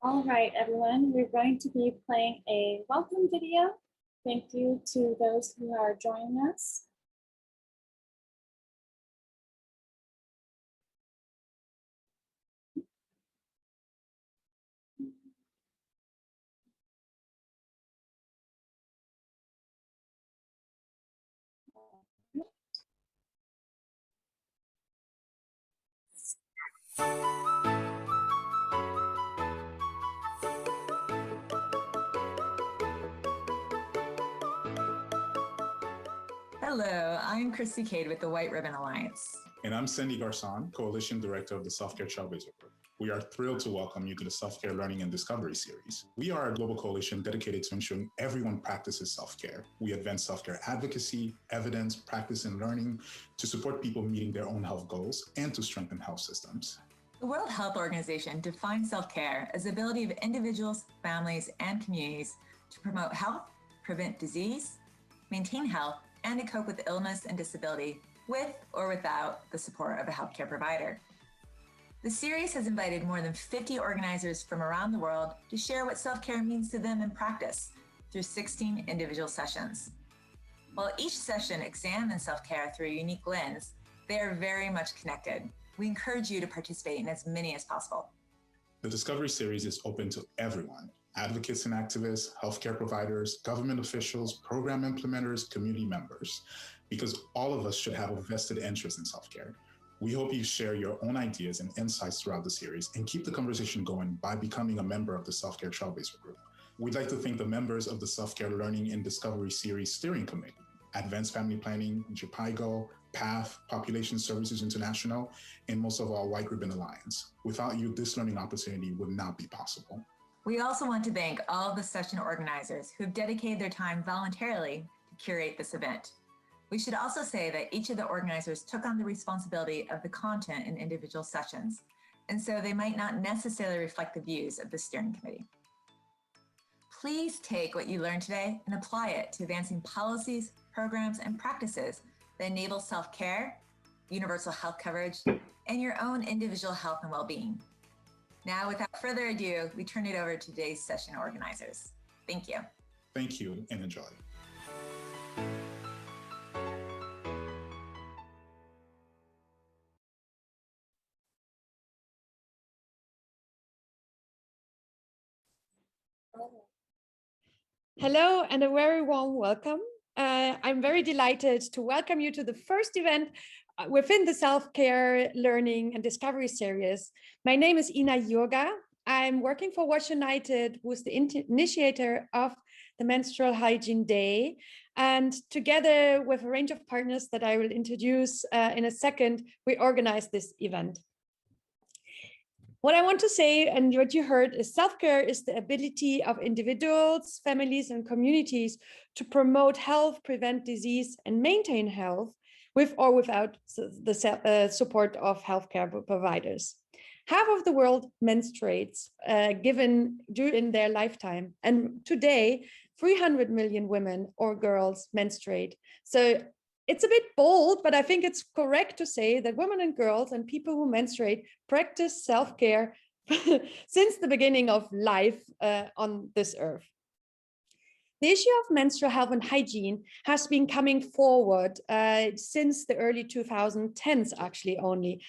All right, everyone, we're going to be playing a welcome video. Thank you to those who are joining us. Hello, I'm Christy Cade with the White Ribbon Alliance. And I'm Cindy Garcon, Coalition Director of the Self-Care Trailblazer Group. We are thrilled to welcome you to the Self-Care Learning and Discovery Series. We are a global coalition dedicated to ensuring everyone practices self-care. We advance self-care advocacy, evidence, practice, and learning to support people meeting their own health goals and to strengthen health systems. The World Health Organization defines self-care as the ability of individuals, families, and communities to promote health, prevent disease, maintain health, and to cope with illness and disability with or without the support of a healthcare provider. The series has invited more than 50 organizers from around the world to share what self-care means to them in practice through 16 individual sessions. While each session examines self-care through a unique lens, they are very much connected. We encourage you to participate in as many as possible. The Discovery Series is open to everyone: advocates and activists, healthcare providers, government officials, program implementers, community members, because all of us should have a vested interest in self-care. We hope you share your own ideas and insights throughout the series and keep the conversation going by becoming a member of the Self-Care Trailblazer Group. We'd like to thank the members of the Self-Care Learning and Discovery Series Steering Committee, Advanced Family Planning, JPIGO, PATH, Population Services International, and most of all, White Ribbon Alliance. Without you, this learning opportunity would not be possible. We also want to thank all of the session organizers who have dedicated their time voluntarily to curate this event. We should also say that each of the organizers took on the responsibility of the content in individual sessions, and so they might not necessarily reflect the views of the steering committee. Please take what you learned today and apply it to advancing policies, programs, and practices that enable self-care, universal health coverage, and your own individual health and well-being. Now, without further ado, we turn it over to today's session organizers. Thank you. Thank you and enjoy. Hello and a very warm welcome. I'm very delighted to welcome you to the first event within the Self-Care Learning and Discovery Series. My name is Ina Yoga. I'm working for Wash United, who's the initiator of the Menstrual Hygiene Day. And together with a range of partners that I will introduce in a second, we organize this event. What I want to say, and what you heard, is self-care is the ability of individuals, families, and communities to promote health, prevent disease, and maintain health with or without the support of healthcare providers. Half of the world menstruates given during their lifetime, and today 300 million women or girls menstruate. So it's a bit bold, but I think it's correct to say that women and girls and people who menstruate practice self-care since the beginning of life on this earth. The issue of menstrual health and hygiene has been coming forward since the early 2010s, actually only.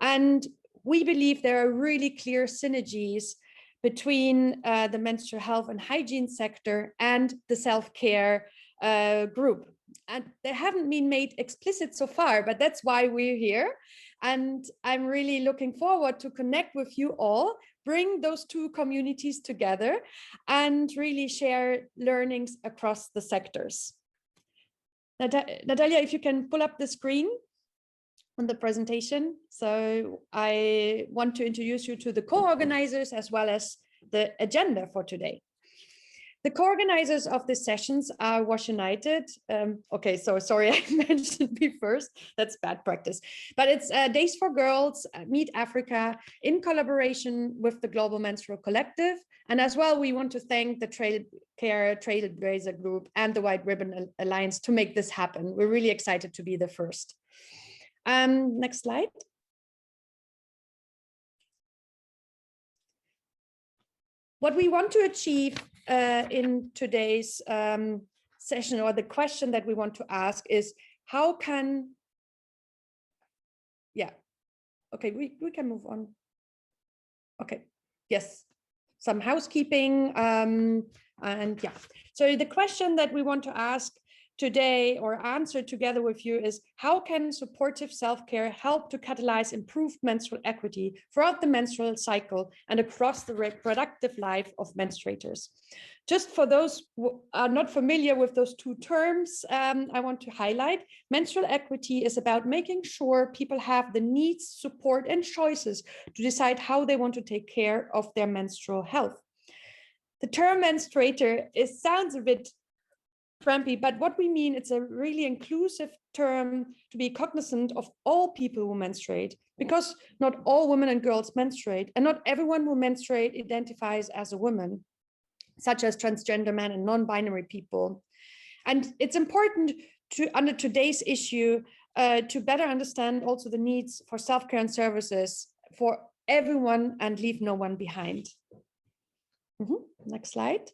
And we believe there are really clear synergies between the menstrual health and hygiene sector and the self-care group. And they haven't been made explicit so far, but that's why we're here. And I'm really looking forward to connect with you all, bring those two communities together, and really share learnings across the sectors. Natalia, if you can pull up the screen on the presentation. So I want to introduce you to the co-organizers as well as the agenda for today. The co-organizers of the sessions are Wash United. Okay, so sorry, I mentioned me first. That's bad practice. But it's Days for Girls, Meet Africa, in collaboration with the Global Menstrual Collective. And as well, we want to thank the Trailblazer Group and the White Ribbon Alliance to make this happen. We're really excited to be the first. Next slide. what we want to achieve in today's session, or the question that we want to ask is, how can, yeah, okay, we can move on. Okay, yes, some housekeeping, and yeah. So the question that we want to ask today or answer together with you is, how can supportive self-care help to catalyze improved menstrual equity throughout the menstrual cycle and across the reproductive life of menstruators? Just for those who are not familiar with those two terms, I want to highlight menstrual equity is about making sure people have the needs, support, and choices to decide how they want to take care of their menstrual health. The term menstruator sounds a bit trampy, but what we mean, it's a really inclusive term to be cognizant of all people who menstruate, because not all women and girls menstruate, and not everyone who menstruate identifies as a woman, such as transgender men and non-binary people. And it's important to, under today's issue, to better understand also the needs for self-care and services for everyone and leave no one behind. Next slide.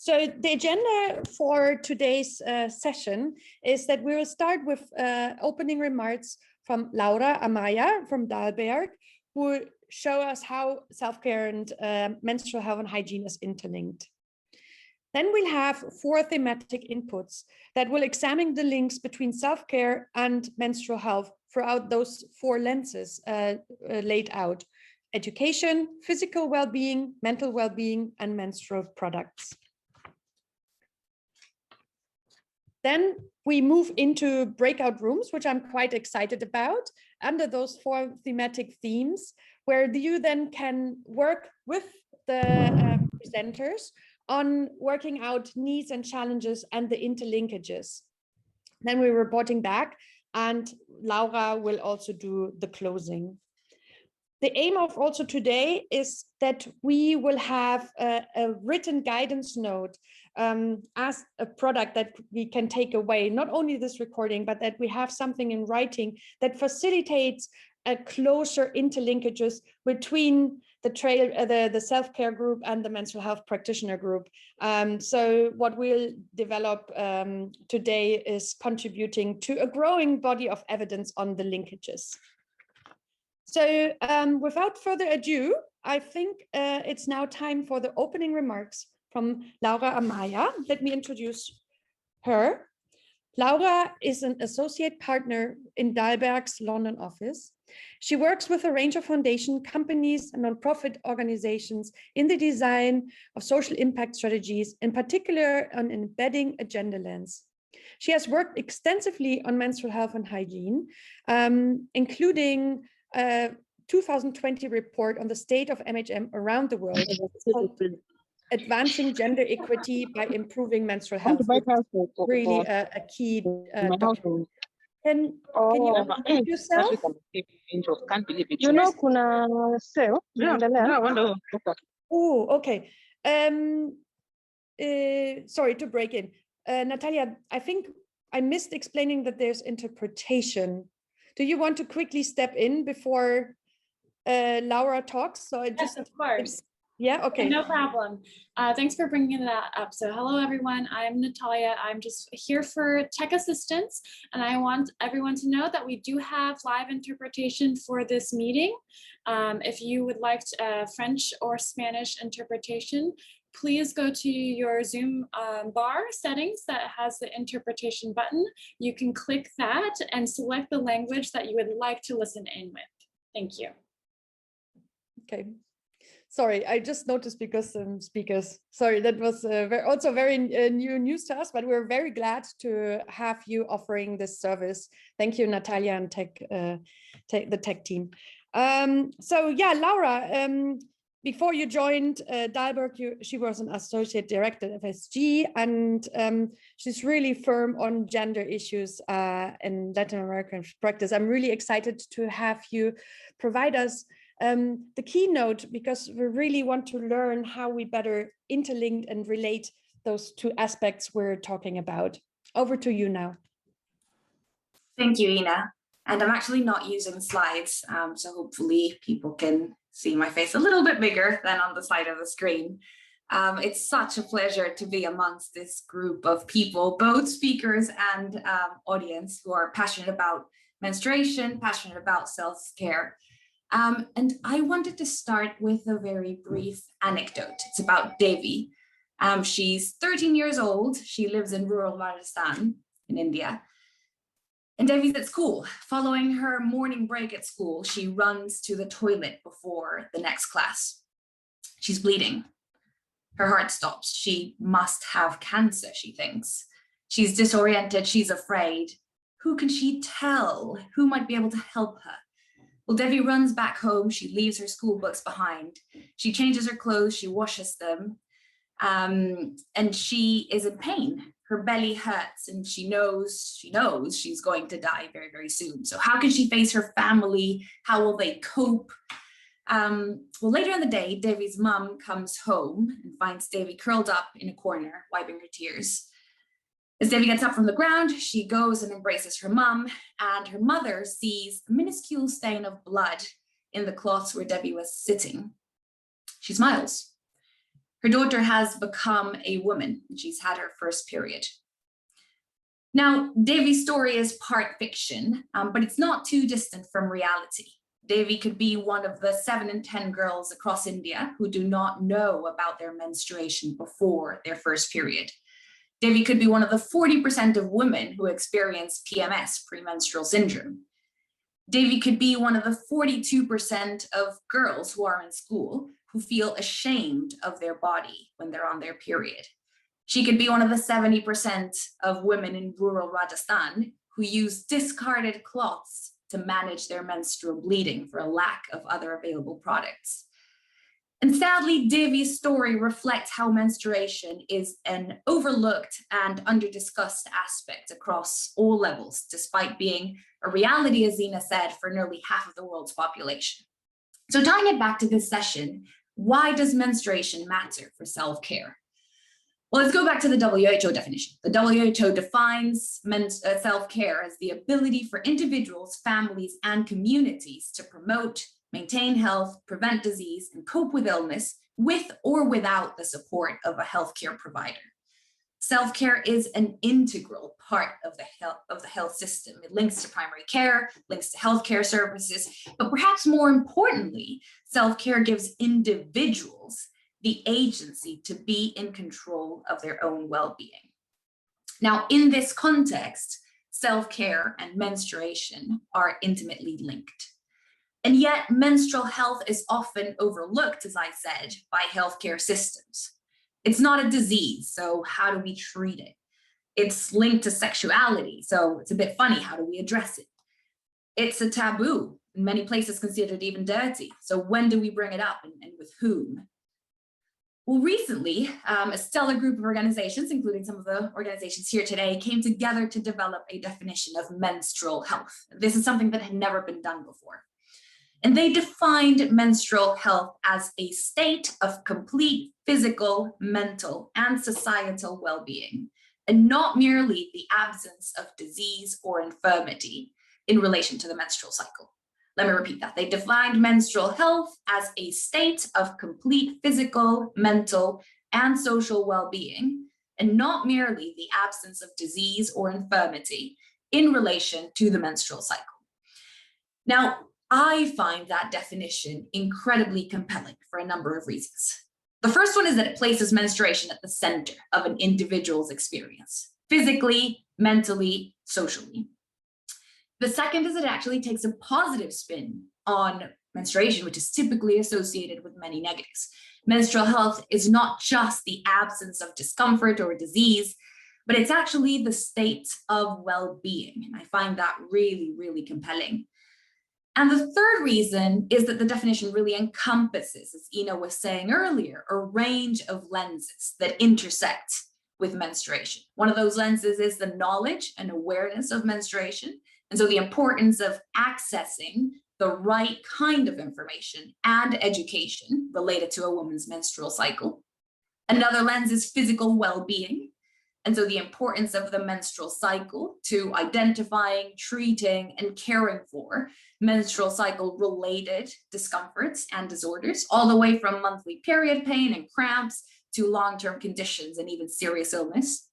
So the agenda for today's session is that we will start with opening remarks from Laura Amaya from Dalberg, who will show us how self-care and menstrual health and hygiene is interlinked. Then we'll have 4 thematic inputs that will examine the links between self-care and menstrual health throughout those 4 lenses laid out: education, physical well-being, mental well-being, and menstrual products. Then we move into breakout rooms, which I'm quite excited about, under those 4 thematic themes, where you then can work with the presenters on working out needs and challenges and the interlinkages. Then we're reporting back, and Laura will also do the closing. The aim of also today is that we will have a written guidance note as a product that we can take away, not only this recording, but that we have something in writing that facilitates a closer interlinkages between the self-care group and the menstrual health practitioner group. So what we'll develop today is contributing to a growing body of evidence on the linkages. So without further ado, I think it's now time for the opening remarks from Laura Amaya. Let me introduce her. Laura is an associate partner in Dalberg's London office. She works with a range of foundation companies and nonprofit organizations in the design of social impact strategies, in particular on embedding a gender lens. She has worked extensively on menstrual health and hygiene, including a 2020 report on the state of MHM around the world, Advancing Gender Equity by Improving Menstrual Health. Really a key document. Can you unmute yourself? You know, kuna sale. Oh, okay. Sorry to break in. Natalia, I think I missed explaining that there's interpretation. Do you want to quickly step in before Laura talks? So I just, yes, of course. Yeah, okay. No problem. Thanks for bringing that up. So hello, everyone. I'm Natalia. I'm just here for tech assistance. And I want everyone to know that we do have live interpretation for this meeting. If you would like French or Spanish interpretation, please go to your Zoom bar settings that has the interpretation button. You can click that and select the language that you would like to listen in with. Thank you. Okay. Sorry, I just noticed because speakers. Sorry, that was also very new news to us, but we're very glad to have you offering this service. Thank you, Natalia and the tech team. So yeah, Laura, before you joined Dalberg, she was an associate director at FSG, and she's really firm on gender issues in Latin American practice. I'm really excited to have you provide us the keynote, because we really want to learn how we better interlink and relate those 2 aspects we're talking about. Over to you now. Thank you, Ina. And I'm actually not using slides, so hopefully people can see my face a little bit bigger than on the side of the screen. It's such a pleasure to be amongst this group of people, both speakers and audience, who are passionate about menstruation, passionate about self-care. And I wanted to start with a very brief anecdote. It's about Devi. She's 13 years old. She lives in rural Rajasthan in India. And Devi's at school. Following her morning break at school, she runs to the toilet before the next class. She's bleeding. Her heart stops. She must have cancer, she thinks. She's disoriented. She's afraid. Who can she tell? Who might be able to help her? Well, Devi runs back home. She leaves her school books behind. She changes her clothes. She washes them. And she is in pain. Her belly hurts, and she knows she's going to die very, very soon. So how can she face her family? How will they cope? Well, later in the day, Devi's mum comes home and finds Devi curled up in a corner, wiping her tears. As Devi gets up from the ground, she goes and embraces her mum, and her mother sees a minuscule stain of blood in the cloths where Devi was sitting. She smiles. Her daughter has become a woman, and she's had her first period. Now, Devi's story is part fiction, but it's not too distant from reality. Devi could be one of the 7 in 10 girls across India who do not know about their menstruation before their first period. Devi could be one of the 40% of women who experience PMS, premenstrual syndrome. Devi could be one of the 42% of girls who are in school who feel ashamed of their body when they're on their period. She could be one of the 70% of women in rural Rajasthan who use discarded cloths to manage their menstrual bleeding for a lack of other available products. And sadly, Devi's story reflects how menstruation is an overlooked and under-discussed aspect across all levels, despite being a reality, as Zina said, for nearly half of the world's population. So tying it back to this session, why does menstruation matter for self-care? Well, let's go back to the WHO definition. The WHO defines self-care as the ability for individuals, families, and communities to promote, maintain health, prevent disease, and cope with illness with or without the support of a healthcare provider. Self-care is an integral part of the health system. It links to primary care, links to healthcare services, but perhaps more importantly, self-care gives individuals the agency to be in control of their own well-being. Now, in this context, self-care and menstruation are intimately linked. And yet menstrual health is often overlooked, as I said, by healthcare systems. It's not a disease, so how do we treat it? It's linked to sexuality, so it's a bit funny, how do we address it? It's a taboo, in many places considered even dirty, so when do we bring it up and with whom? Well, recently, a stellar group of organizations, including some of the organizations here today, came together to develop a definition of menstrual health. This is something that had never been done before. And they defined menstrual health as a state of complete physical, mental, and societal well-being, and not merely the absence of disease or infirmity in relation to the menstrual cycle. Let me repeat that. They defined menstrual health as a state of complete physical, mental, and social well-being, and not merely the absence of disease or infirmity in relation to the menstrual cycle. Now, I find that definition incredibly compelling for a number of reasons. The first one is that it places menstruation at the center of an individual's experience, physically, mentally, socially. The second is that it actually takes a positive spin on menstruation, which is typically associated with many negatives. Menstrual health is not just the absence of discomfort or disease, but it's actually the state of well-being. And I find that really, really compelling. And the third reason is that the definition really encompasses, as Ina was saying earlier, a range of lenses that intersect with menstruation. One of those lenses is the knowledge and awareness of menstruation. And so the importance of accessing the right kind of information and education related to a woman's menstrual cycle. Another lens is physical well-being. And so the importance of the menstrual cycle to identifying, treating, and caring for menstrual cycle related discomforts and disorders, all the way from monthly period pain and cramps to long-term conditions and even serious illness.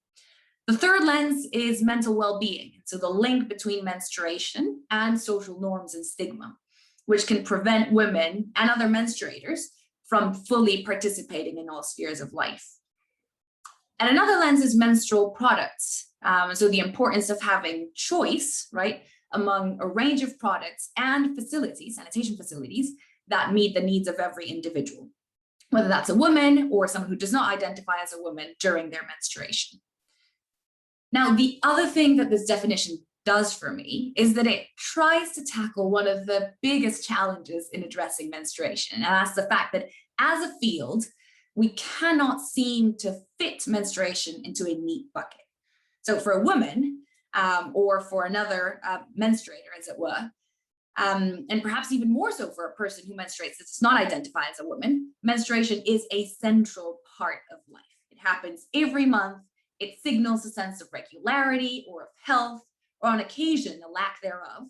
The third lens is mental well-being. So the link between menstruation and social norms and stigma, which can prevent women and other menstruators from fully participating in all spheres of life. And another lens is menstrual products. So the importance of having choice, right, among a range of products and facilities, sanitation facilities, that meet the needs of every individual, whether that's a woman or someone who does not identify as a woman during their menstruation. Now, the other thing that this definition does for me is that it tries to tackle one of the biggest challenges in addressing menstruation, and that's the fact that as a field, we cannot seem to fit menstruation into a neat bucket. So for a woman, or for another menstruator, as it were, and perhaps even more so for a person who menstruates that does not identify as a woman, menstruation is a central part of life. It happens every month. It signals a sense of regularity or of health, or on occasion, a lack thereof.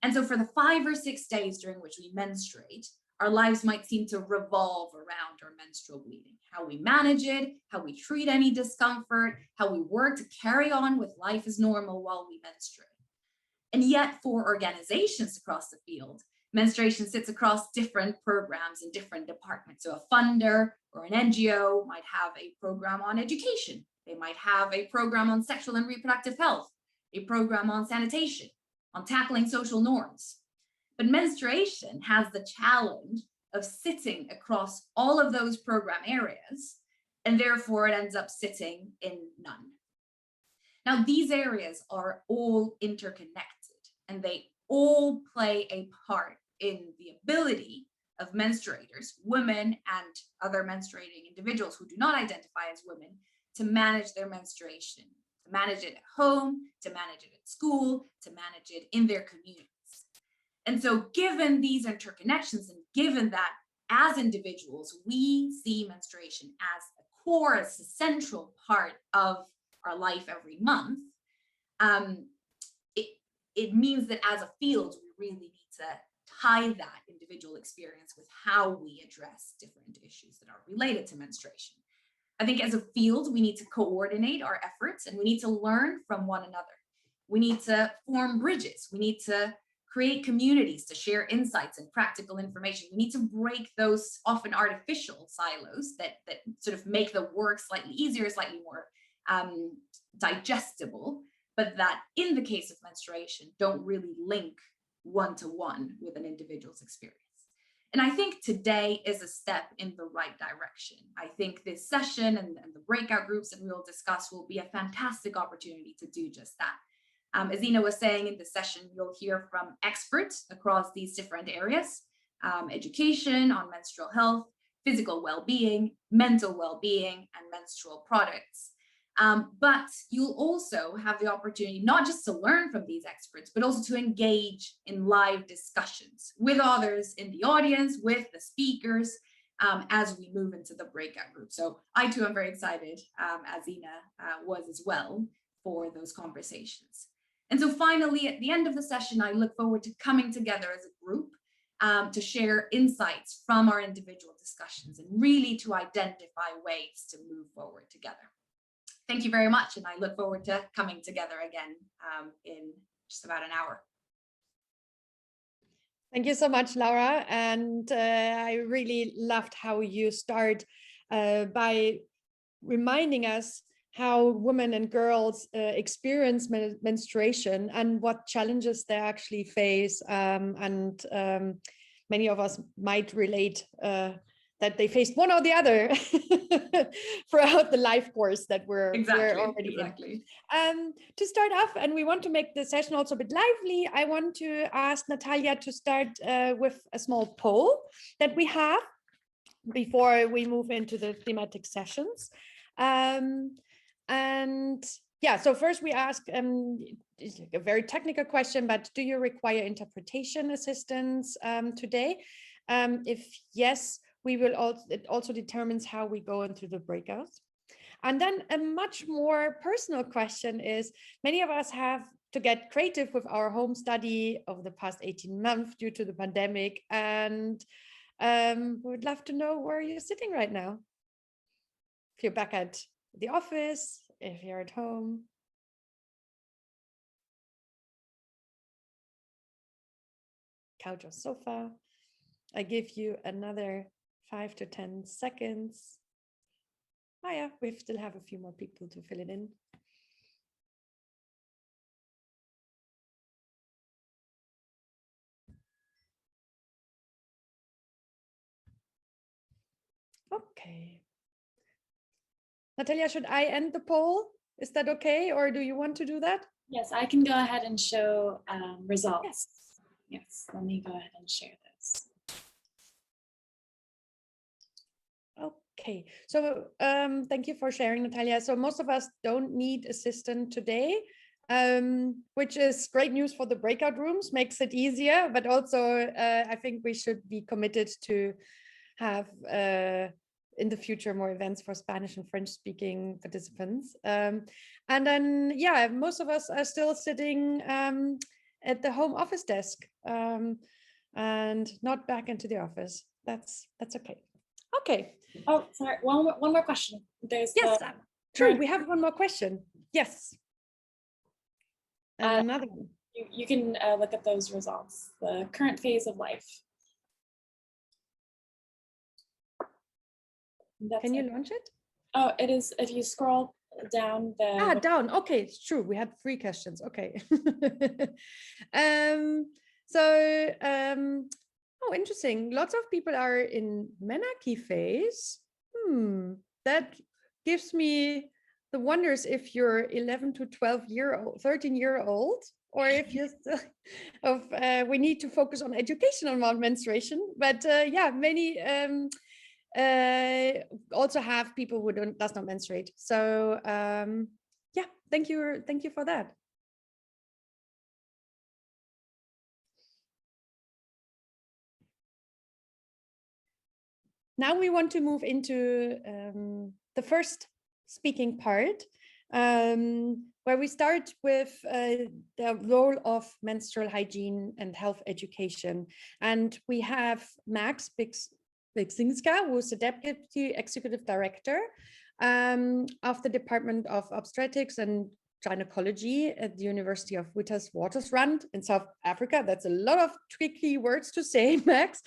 And so for the 5 or 6 days during which we menstruate, our lives might seem to revolve around our menstrual bleeding, how we manage it, how we treat any discomfort, how we work to carry on with life as normal while we menstruate. And yet for organizations across the field, menstruation sits across different programs and different departments. So a funder or an NGO might have a program on education. They might have a program on sexual and reproductive health, a program on sanitation, on tackling social norms. But menstruation has the challenge of sitting across all of those program areas, and therefore it ends up sitting in none. Now, these areas are all interconnected, and they all play a part in the ability of menstruators, women and other menstruating individuals who do not identify as women, to manage their menstruation, to manage it at home, to manage it at school, to manage it in their communities. And so given these interconnections, and given that as individuals, we see menstruation as a core, as a central part of our life every month, it means that as a field, we really need to tie that individual experience with how we address different issues that are related to menstruation. I think as a field, we need to coordinate our efforts, and we need to learn from one another. We need to form bridges. We need to create communities to share insights and practical information. We need to break those often artificial silos that sort of make the work slightly easier, slightly more digestible, but that in the case of menstruation, don't really link one-to-one with an individual's experience. And I think today is a step in the right direction. I think this session and the breakout groups that we will discuss will be a fantastic opportunity to do just that. As Ina was saying, in this session, you'll hear from experts across these different areas, education on menstrual health, physical well-being, mental well-being, and menstrual products. But you'll also have the opportunity not just to learn from these experts, but also to engage in live discussions with others in the audience, with the speakers, as we move into the breakout group. So I too am very excited, as Ina was as well, for those conversations. And so finally, at the end of the session, I look forward to coming together as a group to share insights from our individual discussions and really to identify ways to move forward together. Thank you very much, and I look forward to coming together again in just about an hour. Thank you so much, Laura. And I really loved how you start by reminding us how women and girls experience menstruation and what challenges they actually face. And many of us might relate that they faced one or the other throughout the life course that we're already in. To start off, and we want to make the session also a bit lively, I want to ask Natalia to start with a small poll that we have before we move into the thematic sessions. And yeah, so first we ask a very technical question, but do you require interpretation assistance today? If yes, we will also, it also determines how we go into the breakouts. And then a much more personal question is, many of us have to get creative with our home study over the past 18 months due to the pandemic. And we would love to know where you're sitting right now. If you're back at the office, if you're at home. Couch or sofa. I give you another 5 to 10 seconds. Oh yeah, we still have a few more people to fill it in. Okay. Natalia, should I end the poll? Is that okay? Or do you want to do that? Yes, I can go ahead and show results. Yes, let me go ahead and share this. Okay, so thank you for sharing, Natalia. So most of us don't need assistant today, which is great news for the breakout rooms, makes it easier, but also I think we should be committed to have in the future more events for Spanish and French speaking participants. And then, yeah, most of us are still sitting at the home office desk and not back into the office. That's okay. Okay. Oh, sorry. One more question. There's yes, true. We have one more question. Yes. And another one. You can look at those results. The current phase of life. Can you launch it? Oh, it is. If you scroll down the. Down. Okay, it's true. We had 3 questions. Okay. Oh, interesting. Lots of people are in menarche phase. That gives me the wonders if you're 11 to 13-year-old, or if you're still we need to focus on education around menstruation. But yeah, many also have people who does not menstruate. So yeah, thank you for that. Now we want to move into the first speaking part, where we start with the role of menstrual hygiene and health education. And we have Max Bixinska, who's the Deputy Executive Director of the Department of Obstetrics and Gynecology at the University of Witwatersrand in South Africa. That's a lot of tricky words to say, Max.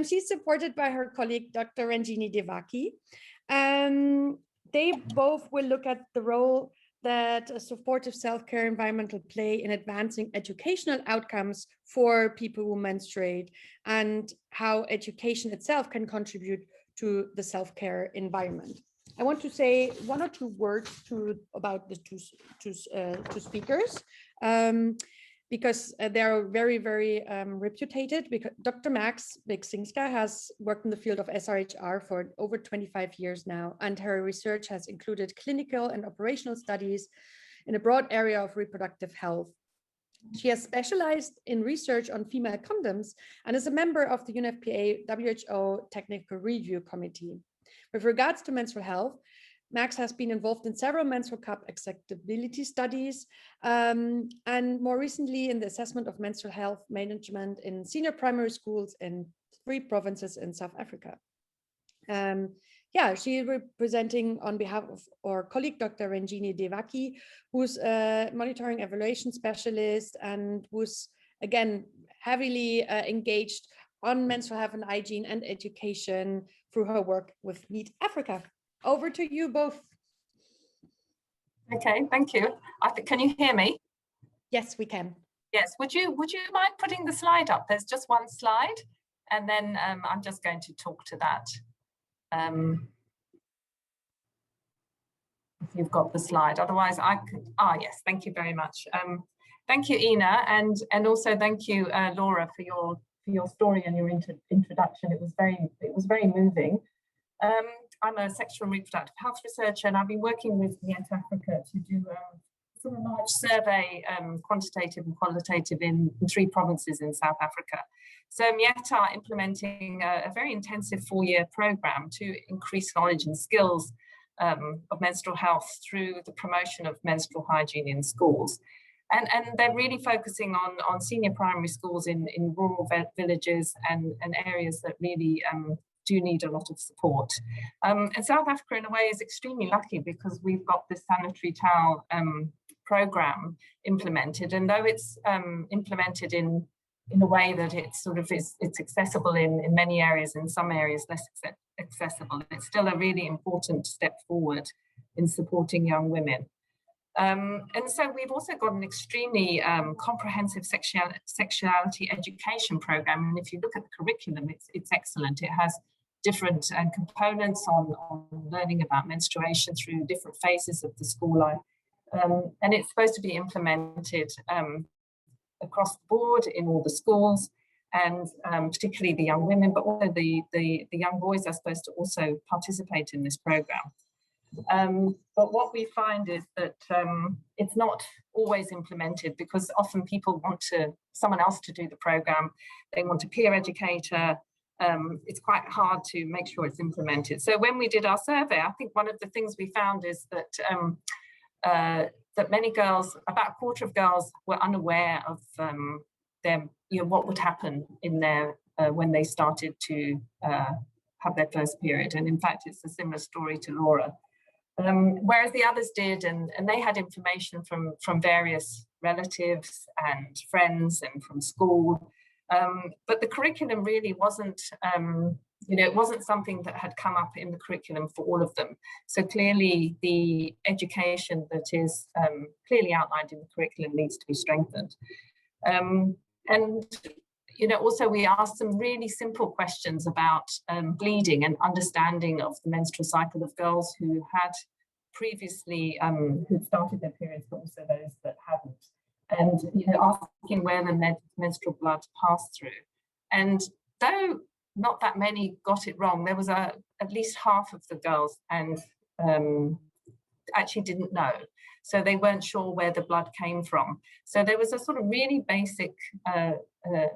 She's supported by her colleague, Dr. Ranjini Devaki. They both will look at the role that a supportive self-care environment will play in advancing educational outcomes for people who menstruate, and how education itself can contribute to the self-care environment. I want to say 1 or 2 words about the two speakers, because they are very, very reputed. Because Dr. Max Bixinska has worked in the field of SRHR for over 25 years now, and her research has included clinical and operational studies in a broad area of reproductive health. She has specialized in research on female condoms and is a member of the UNFPA WHO Technical Review Committee. With regards to menstrual health, Max has been involved in several menstrual cup acceptability studies, and more recently in the assessment of menstrual health management in senior primary schools in 3 provinces in South Africa. Yeah, she is representing on behalf of our colleague, Dr. Ranjini Devaki, who's a monitoring evaluation specialist and who's, again, heavily engaged on menstrual health and hygiene and education through her work with Meet Africa. Over to you both. Okay, thank you. Can you hear me? Yes, we can. Yes, would you mind putting the slide up? There's just 1 slide, and then I'm just going to talk to that. If you've got the slide, otherwise I could. Yes, thank you very much. Thank you, Ina, and also thank you, Laura, for your story and your introduction. It was very moving. I'm a sexual and reproductive health researcher, and I've been working with Meet Africa to do a sort of large survey, quantitative and qualitative, in 3 provinces in South Africa. So Meet are implementing a very intensive 4-year program to increase knowledge and skills of menstrual health through the promotion of menstrual hygiene in schools. And they're really focusing on senior primary schools in rural villages and areas that really do need a lot of support. And South Africa, in a way, is extremely lucky because we've got this sanitary towel program implemented. And though it's implemented in a way that it's accessible in many areas, in some areas less accessible, it's still a really important step forward in supporting young women. And so we've also got an extremely comprehensive sexuality education program. And if you look at the curriculum, it's excellent. It has different components on learning about menstruation through different phases of the school life. And it's supposed to be implemented across the board in all the schools, and particularly the young women, but also the young boys are supposed to also participate in this program. But what we find is that it's not always implemented because often people want someone else to do the program. They want a peer educator. It's quite hard to make sure it's implemented. So when we did our survey, I think one of the things we found is that that many girls, about a quarter of girls, were unaware of what would happen in their when they started to have their first period. And in fact, it's a similar story to Laura. Whereas the others did, and they had information from various relatives and friends and from school. But the curriculum really wasn't, it wasn't something that had come up in the curriculum for all of them. So clearly the education that is clearly outlined in the curriculum needs to be strengthened. And also we asked some really simple questions about bleeding and understanding of the menstrual cycle of girls who had previously who'd started their periods, but also those that hadn't. And asking where the menstrual blood passed through. And though not that many got it wrong, there was at least half of the girls and actually didn't know. So they weren't sure where the blood came from. So there was a sort of really basic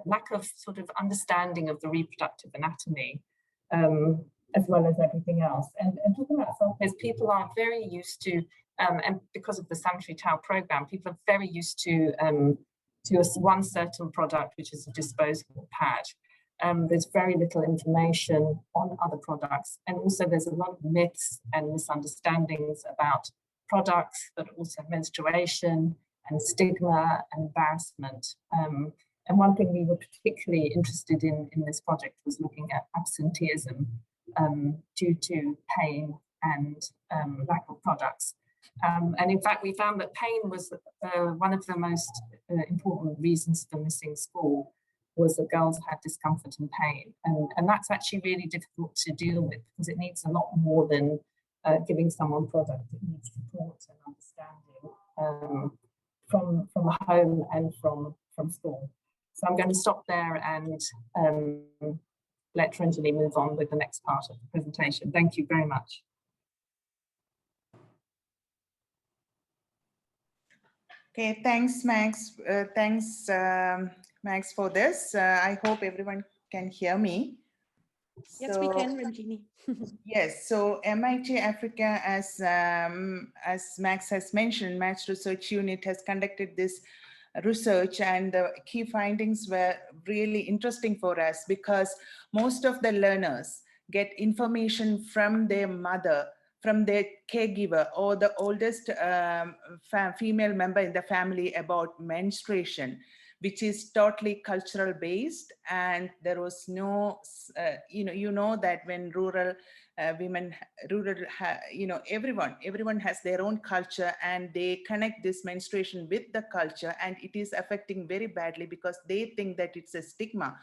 lack of sort of understanding of the reproductive anatomy, as well as everything else. And talking about self-care, people are very used to, and because of the sanitary towel program, people are very used to one certain product, which is a disposable pad. There's very little information on other products. And also there's a lot of myths and misunderstandings about products, but also menstruation and stigma and embarrassment. And one thing we were particularly interested in this project was looking at absenteeism due to pain and lack of products. And in fact, we found that pain was one of the most important reasons for missing school, was that girls had discomfort and pain. And that's actually really difficult to deal with because it needs a lot more than giving someone product. It needs support and understanding from home and from school. So I'm going to stop there and let Ranjini move on with the next part of the presentation. Thank you very much. Okay, thanks, Max. Max, for this. I hope everyone can hear me. Yes, we can, Ranjini. Yes, so MIT Africa, as Max has mentioned, Max Research Unit has conducted this research, and the key findings were really interesting for us because most of the learners get information from their mother, from their caregiver, or the oldest female member in the family about menstruation, which is totally cultural based. And there was no, that when rural women, everyone has their own culture, and they connect this menstruation with the culture, and it is affecting very badly because they think that it's a stigma.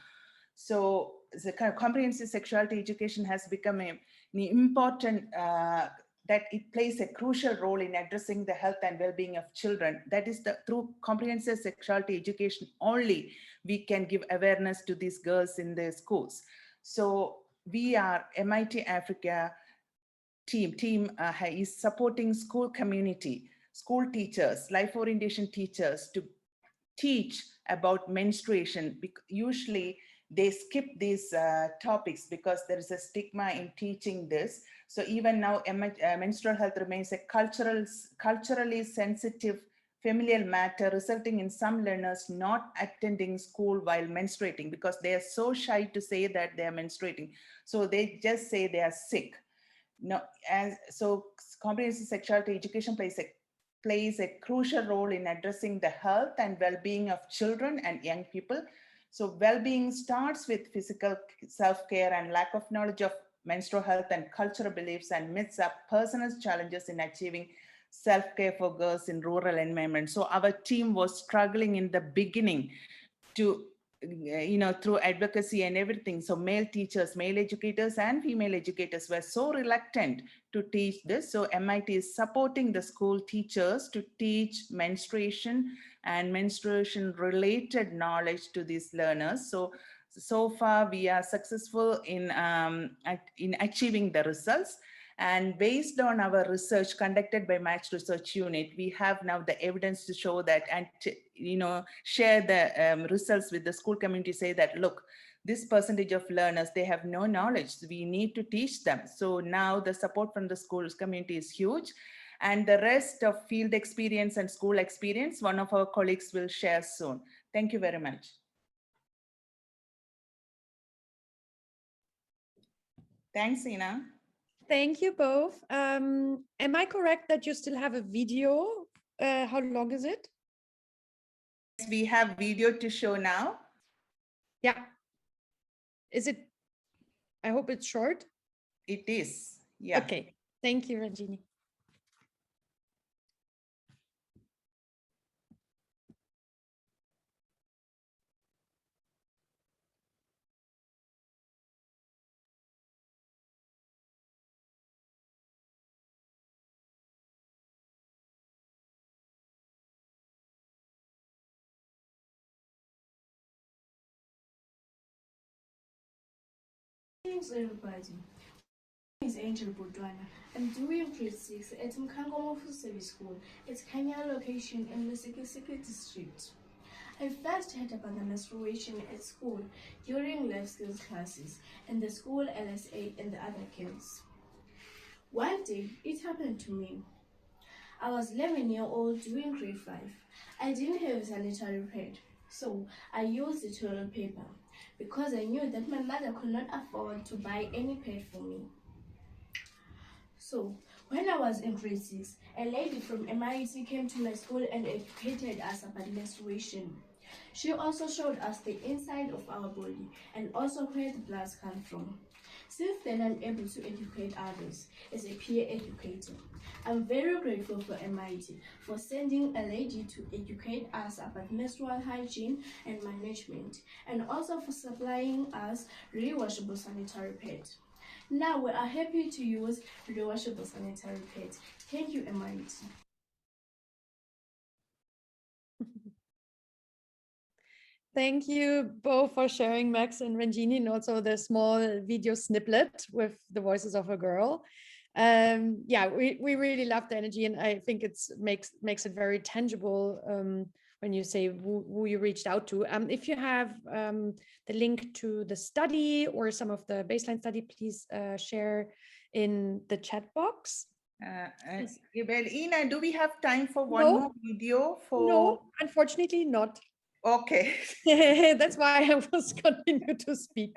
So the comprehensive sexuality education has become an important, that it plays a crucial role in addressing the health and well-being of children. That is through comprehensive sexuality education only we can give awareness to these girls in their schools. So we are MIT Africa team is supporting school community, school teachers, life orientation teachers to teach about menstruation. Usually they skip these topics because there is a stigma in teaching this. So even now, menstrual health remains a culturally sensitive familial matter, resulting in some learners not attending school while menstruating because they are so shy to say that they are menstruating. So they just say they are sick. No, so comprehensive sexuality education plays a crucial role in addressing the health and well-being of children and young people. So well-being starts with physical self-care, and lack of knowledge of menstrual health and cultural beliefs and myths are personal challenges in achieving self-care for girls in rural environments. So our team was struggling in the beginning to, through advocacy and everything. So male teachers, male educators and female educators were so reluctant to teach this. So MIT is supporting the school teachers to teach menstruation and menstruation related knowledge to these learners. So far we are successful in achieving the results. And based on our research conducted by Match Research Unit, we have now the evidence to show that, and share the results with the school community, say that, look, this percentage of learners, they have no knowledge. We need to teach them. So now the support from the schools community is huge. And the rest of field experience and school experience, one of our colleagues will share soon. Thank you very much. Thanks, Ina. Thank you both. Am I correct that you still have a video? How long is it? We have video to show now. Yeah. Is it? I hope it's short. It is. Yeah. Okay. Thank you, Ranjini. Greetings, everybody. My name is Angel Bodwana. I'm doing grade 6 at Mkangomofu Service School at Kenya location in the Sikisiki district. I first heard about the menstruation at school during life skills classes and the school LSA and the other kids. One day, it happened to me. I was 11-year-old doing grade 5. I didn't have a sanitary pad, so I used the toilet paper because I knew that my mother could not afford to buy any pad for me. So, when I was in grade 6, a lady from MIT came to my school and educated us about menstruation. She also showed us the inside of our body and also where the blood comes from. Since then, I'm able to educate others as a peer educator. I'm very grateful for MIT for sending a lady to educate us about menstrual hygiene and management, and also for supplying us rewashable sanitary pads. Now we are happy to use rewashable sanitary pads. Thank you, MIT. Thank you both for sharing, Max and Ranjini, and also the small video snippet with the voices of a girl. Yeah, we really love the energy, and I think it makes it very tangible when you say who you reached out to. If you have the link to the study or some of the baseline study, please share in the chat box. Well, Ina, do we have time for one more video? No, unfortunately not. Okay. That's why I was continue to speak.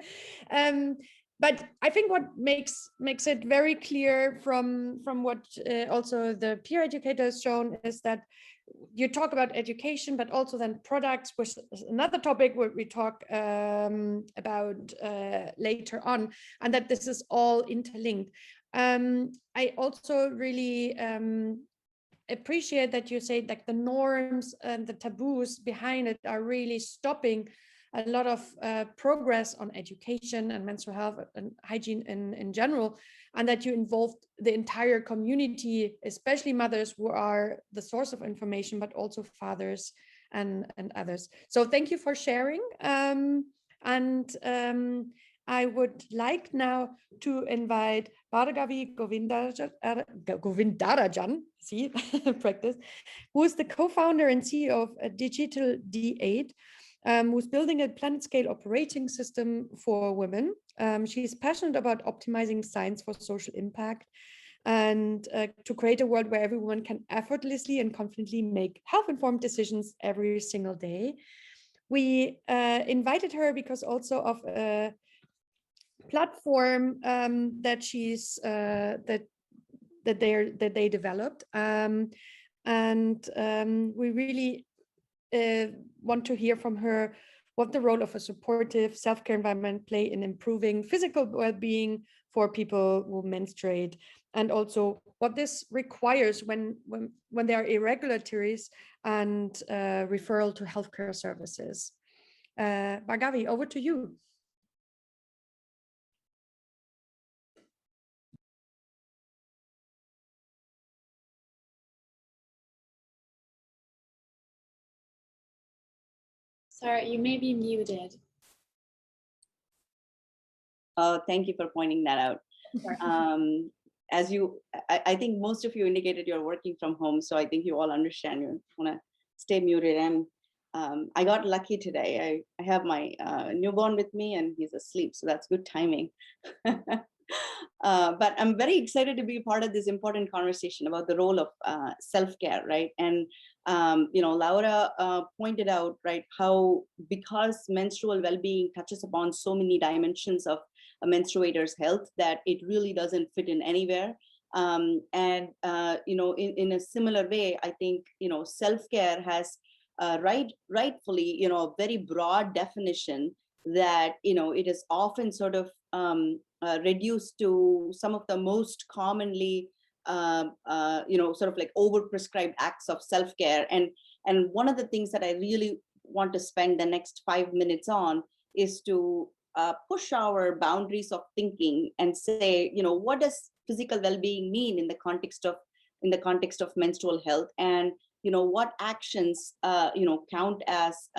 But I think what makes it very clear from what also the peer educator has shown is that you talk about education, but also then products, which is another topic where we talk about later on, and that this is all interlinked. I also really appreciate that you say like the norms and the taboos behind it are really stopping a lot of progress on education and menstrual health and hygiene in general, and that you involved the entire community, especially mothers who are the source of information, but also fathers and others. So thank you for sharing. I would like now to invite Bhargavi Govindarajan, practice, who is the co-founder and CEO of Digital D8, who's building a planet-scale operating system for women. She's passionate about optimizing science for social impact and to create a world where everyone can effortlessly and confidently make health-informed decisions every single day. We invited her because also of a platform that she's that they developed, and we really want to hear from her what the role of a supportive self-care environment play in improving physical well-being for people who menstruate, and also what this requires when there are irregularities and referral to healthcare services. Bhargavi, over to you. Sorry, you may be muted. Thank you for pointing that out. As you, I think most of you indicated you're working from home, so I think you all understand you want to stay muted. And I got lucky today. I have my newborn with me and he's asleep, so that's good timing. But I'm very excited to be part of this important conversation about the role of self-care, right? And Laura pointed out, right, how because menstrual well-being touches upon so many dimensions of a menstruator's health that it really doesn't fit in anywhere. In a similar way, I think self-care has rightfully a very broad definition that it is often sort of reduced to some of the most commonly sort of like overprescribed acts of self-care. And one of the things that I really want to spend the next 5 minutes on is to push our boundaries of thinking and say, what does physical well-being mean in the context of menstrual health, and what actions count as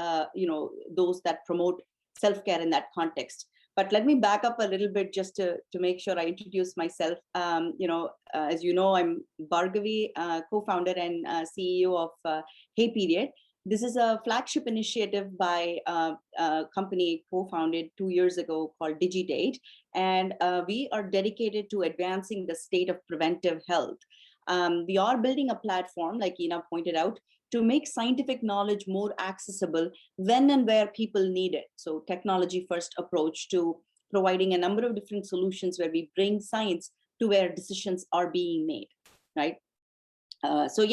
those that promote self-care in that context. But let me back up a little bit just to make sure I introduce myself. As you know, I'm Bhargavi, co-founder and CEO of Hey Period. This is a flagship initiative by a company co-founded 2 years ago called Digidate. And we are dedicated to advancing the state of preventive health. We are building a platform, like Ina pointed out, to make scientific knowledge more accessible when and where people need it. So technology first approach to providing a number of different solutions where we bring science to where decisions are being made, right? So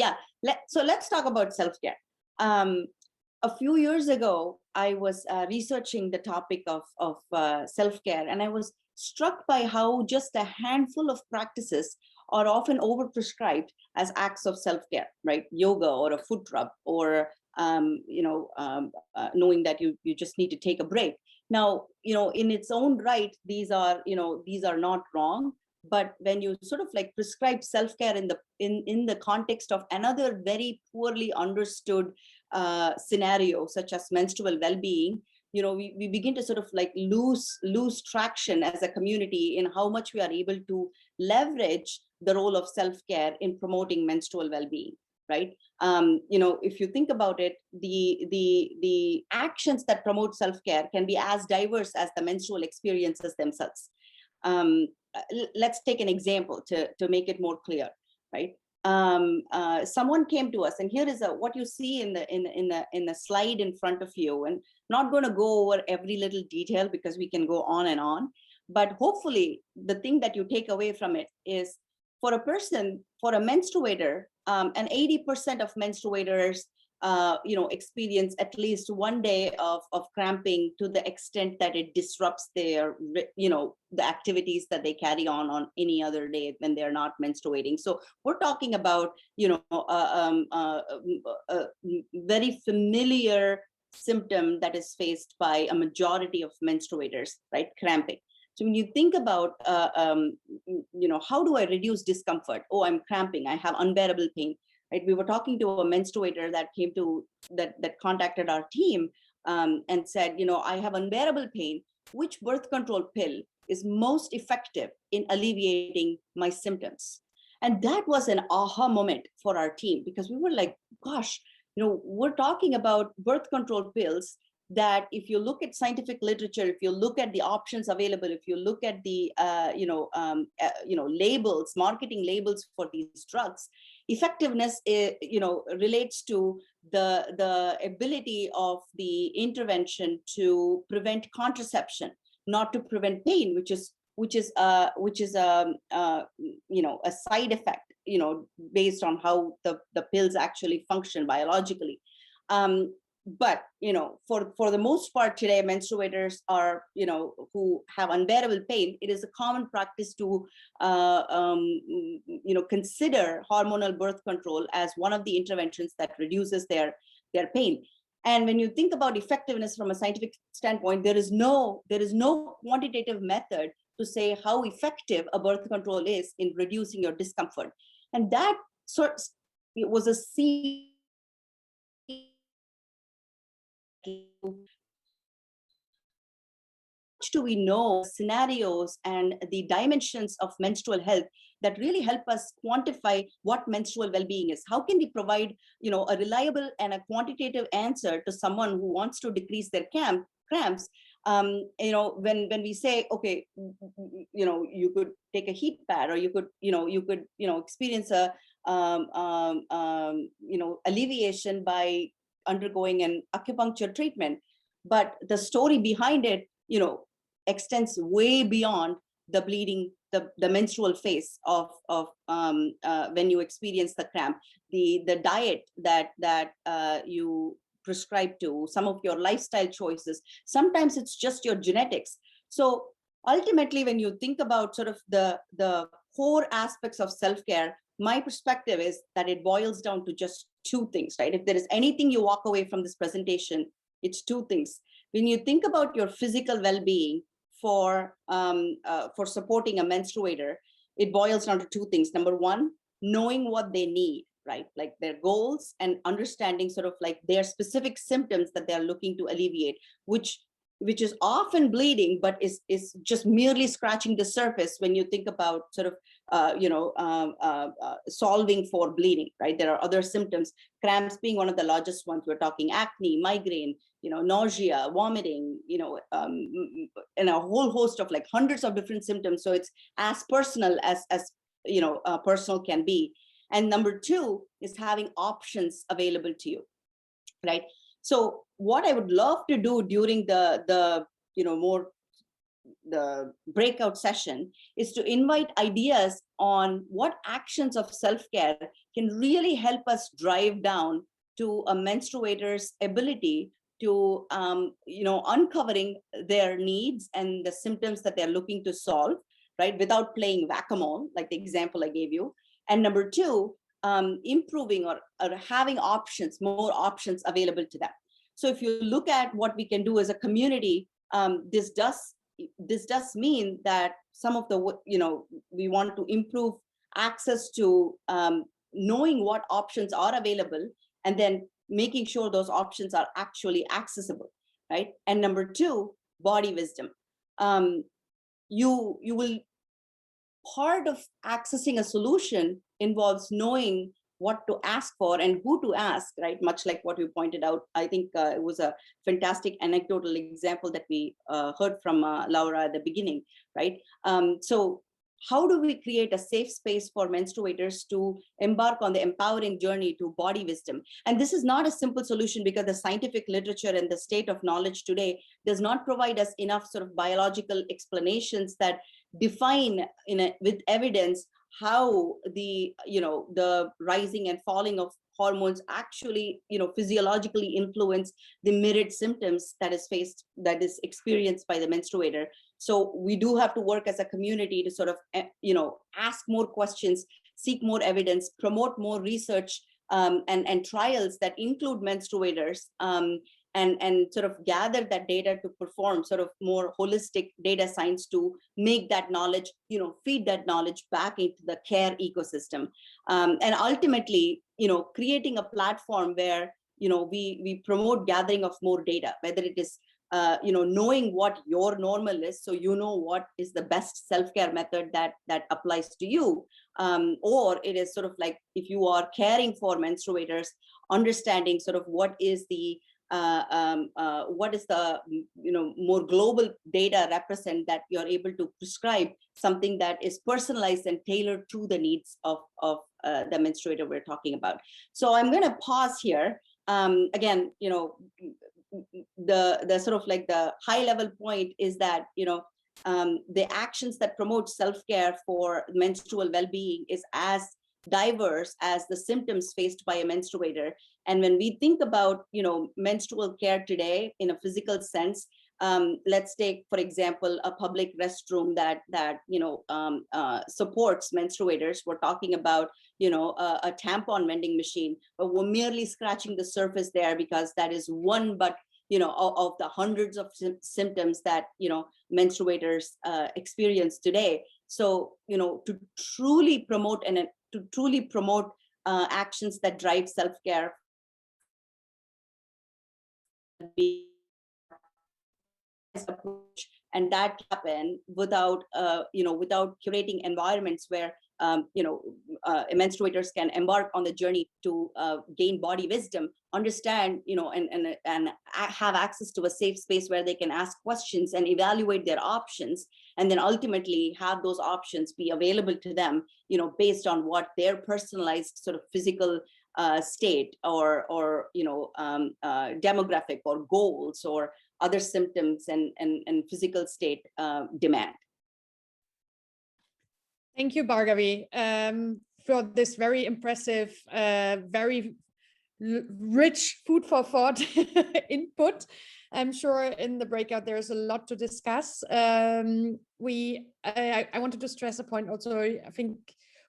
let's talk about self-care. A few years ago, I was researching the topic of self-care, and I was struck by how just a handful of practices are often overprescribed as acts of self-care, right? Yoga or a foot rub, or knowing that you just need to take a break. Now, in its own right, these are not wrong. But when you sort of like prescribe self-care in the context of another very poorly understood scenario, such as menstrual well-being, we begin to sort of like lose traction as a community in how much we are able to leverage the role of self-care in promoting menstrual well-being, right? If you think about it, the actions that promote self-care can be as diverse as the menstrual experiences themselves. Let's take an example to make it more clear, right? Someone came to us, and here is what you see in the slide in front of you, and not going to go over every little detail because we can go on and on, but hopefully the thing that you take away from it is, for a menstruator, and 80% of menstruators experience at least one day of cramping to the extent that it disrupts their, the activities that they carry on any other day when they're not menstruating. So we're talking about, a very familiar symptom that is faced by a majority of menstruators, right? Cramping. So when you think about, how do I reduce discomfort? Oh, I'm cramping, I have unbearable pain. Right? We were talking to a menstruator that came to that contacted our team and said, I have unbearable pain. Which birth control pill is most effective in alleviating my symptoms? And that was an aha moment for our team, because we were like, gosh, we're talking about birth control pills that if you look at scientific literature, if you look at the options available, if you look at the labels, marketing labels for these drugs, effectiveness relates to the ability of the intervention to prevent contraception, not to prevent pain, which is a side effect, based on how the pills actually function biologically. But for the most part today, menstruators are who have unbearable pain. It is a common practice to consider hormonal birth control as one of the interventions that reduces their pain. And when you think about effectiveness from a scientific standpoint, there is no quantitative method to say how effective a birth control is in reducing your discomfort. And that it was a seed. Do we know scenarios and the dimensions of menstrual health that really help us quantify what menstrual well-being is? How can we provide a reliable and a quantitative answer to someone who wants to decrease their cramps? When we say, okay, you could take a heat pad, or you could experience a alleviation by undergoing an acupuncture treatment, but the story behind it extends way beyond the bleeding, the menstrual phase of when you experience the cramp, the diet that you prescribe to, some of your lifestyle choices. Sometimes it's just your genetics. So ultimately, when you think about sort of the core aspects of self-care, my perspective is that it boils down to just two things, right? If there is anything you walk away from this presentation, it's two things. When you think about your physical well-being for supporting a menstruator, it boils down to two things. Number one, knowing what they need, right? Like their goals, and understanding sort of like their specific symptoms that they're looking to alleviate, which is often bleeding, but is just merely scratching the surface when you think about sort of solving for bleeding, right? There are other symptoms, cramps being one of the largest ones. We're talking acne, migraine, nausea, vomiting, and a whole host of like hundreds of different symptoms. So it's as personal as personal can be. And number two is having options available to you, right? So what I would love to do during the breakout session is to invite ideas on what actions of self-care can really help us drive down to a menstruator's ability to uncovering their needs and the symptoms that they're looking to solve, right, without playing whack-a-mole, like the example I gave you. And number two, improving or having options, more options available to them. So if you look at what we can do as a community, this does mean that some of the, we want to improve access to knowing what options are available, and then making sure those options are actually accessible, right? And number two, body wisdom. You will, part of accessing a solution involves knowing what to ask for and who to ask, right? Much like what you pointed out, I think it was a fantastic anecdotal example that we heard from Laura at the beginning, right? So how do we create a safe space for menstruators to embark on the empowering journey to body wisdom? And this is not a simple solution, because the scientific literature and the state of knowledge today does not provide us enough sort of biological explanations that define with evidence how the rising and falling of hormones actually physiologically influence the myriad symptoms that is experienced by the menstruator. So we do have to work as a community to sort of ask more questions, seek more evidence, promote more research and trials that include menstruators, and sort of gather that data to perform sort of more holistic data science to make that knowledge, feed that knowledge back into the care ecosystem. And ultimately, creating a platform where, we promote gathering of more data, whether it is, knowing what your normal is, so what is the best self-care method that applies to you, or it is sort of like if you are caring for menstruators, understanding sort of what is the what is the more global data represent that you're able to prescribe something that is personalized and tailored to the needs of the menstruator we're talking about. So I'm going to pause here. Again, the sort of like the high level point is that the actions that promote self-care for menstrual well-being is as diverse as the symptoms faced by a menstruator. And when we think about menstrual care today in a physical sense, let's take, for example, a public restroom that supports menstruators. We're talking about a tampon vending machine, but we're merely scratching the surface there, because that is one but of the hundreds of symptoms that menstruators experience today. So to truly promote actions that drive self-care, approach, and that happen without without curating environments where menstruators can embark on the journey to gain body wisdom, understand and have access to a safe space where they can ask questions and evaluate their options, and then ultimately have those options be available to them based on what their personalized sort of physical state or demographic or goals or other symptoms and physical state demand. Thank you, Bhargavi, for this very impressive, very rich food for thought input. I'm sure in the breakout there's a lot to discuss. I wanted to stress a point also, I think,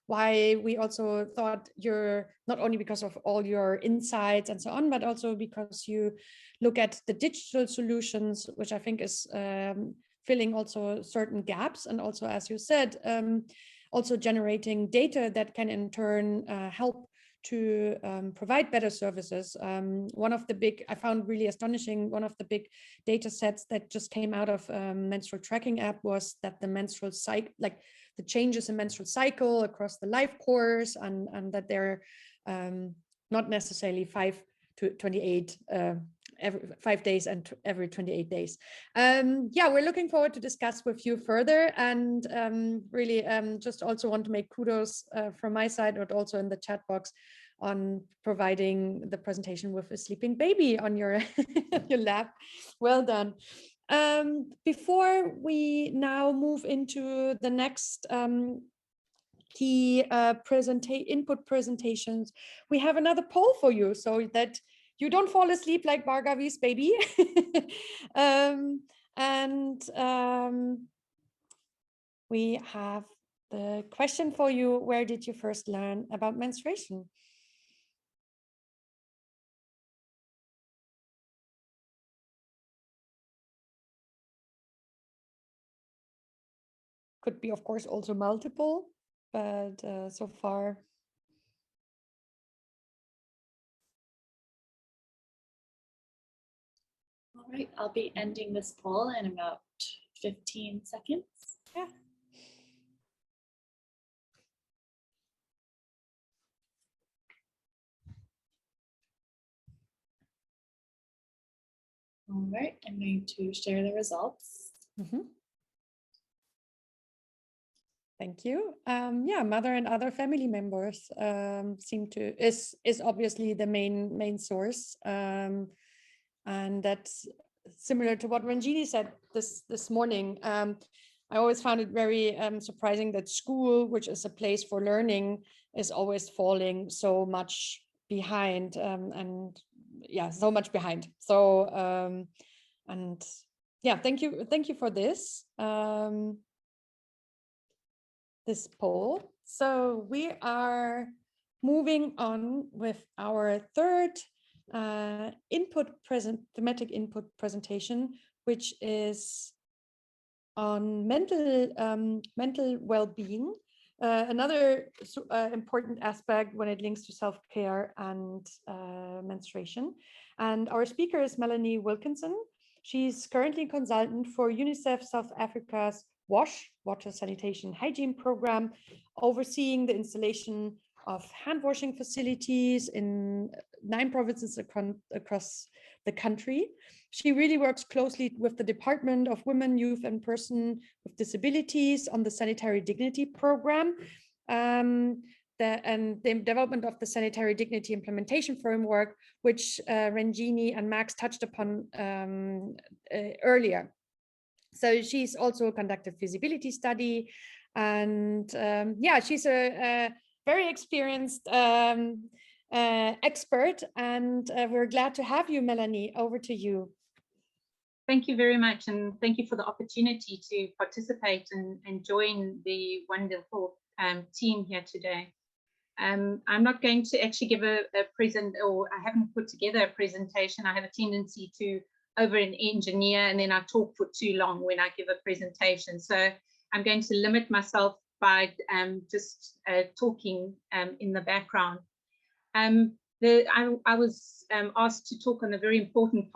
why we also thought you're, not only because of all your insights and so on, but also because you look at the digital solutions, which I think is filling also certain gaps. And also, as you said, also generating data that can in turn help to provide better services. One of the big, I found really astonishing, one of the big data sets that just came out of menstrual tracking app was that the menstrual cycle, like the changes in menstrual cycle across the life course, and that they're not necessarily 5 to 28 every 5 days and every 28 days. Yeah, we're looking forward to discuss with you further, and really just also want to make kudos from my side, but also in the chat box, on providing the presentation with a sleeping baby on your your lap. Well done. Before we now move into the next key input presentations, we have another poll for you so that you don't fall asleep like Bhargavi's baby. We have the question for you: where did you first learn about menstruation? Could be, of course, also multiple, but so far. All right, I'll be ending this poll in about 15 seconds. Yeah. All right, I'm going to share the results. Mm-hmm. Thank you. Yeah, mother and other family members seem to is obviously the main source, and that's similar to what Ranjini said this morning. I always found it very surprising that school, which is a place for learning, is always falling so much behind, and yeah, so much behind. So and yeah, thank you for this. This poll. So we are moving on with our third thematic input presentation, which is on mental well-being. Another important aspect when it links to self-care and menstruation. And our speaker is Melanie Wilkinson. She's currently consultant for UNICEF South Africa's WASH, Water Sanitation Hygiene Program, overseeing the installation of hand washing facilities in 9 provinces across the country. She really works closely with the Department of Women, Youth and Persons with Disabilities on the Sanitary Dignity Program. And the development of the Sanitary Dignity Implementation Framework, which Ranjini and Max touched upon earlier. So she's also conducted feasibility study, and yeah, she's a very experienced expert, and we're glad to have you, Melanie. Over to you. Thank you very much, and thank you for the opportunity to participate and join the wonderful team here today. I'm not going to actually give a present, or I haven't put together a presentation. I have a tendency to over an engineer, and then I talk for too long when I give a presentation. So I'm going to limit myself by just talking in the background. I was asked to talk on a very important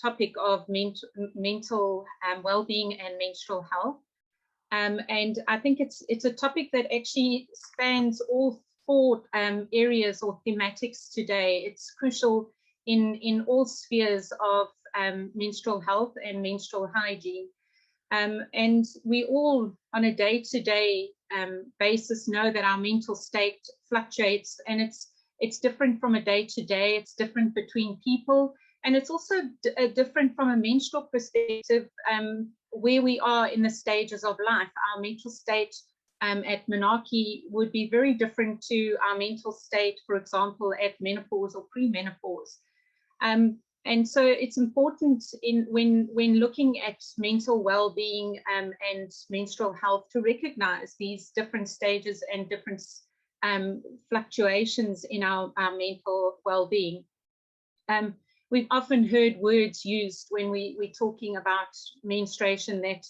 topic of mental well-being and menstrual health. And I think it's a topic that actually spans all 4 areas or thematics today. It's crucial in all spheres of menstrual health and menstrual hygiene. And we all on a day-to-day basis know that our mental state fluctuates, and it's different from a day-to-day, it's different between people, and it's also different from a menstrual perspective, where we are in the stages of life. Our mental state at menarche would be very different to our mental state, for example, at menopause or pre-menopause. And so it's important when looking at mental well-being and menstrual health to recognize these different stages and different fluctuations in our mental well-being. We've often heard words used when we're talking about menstruation that,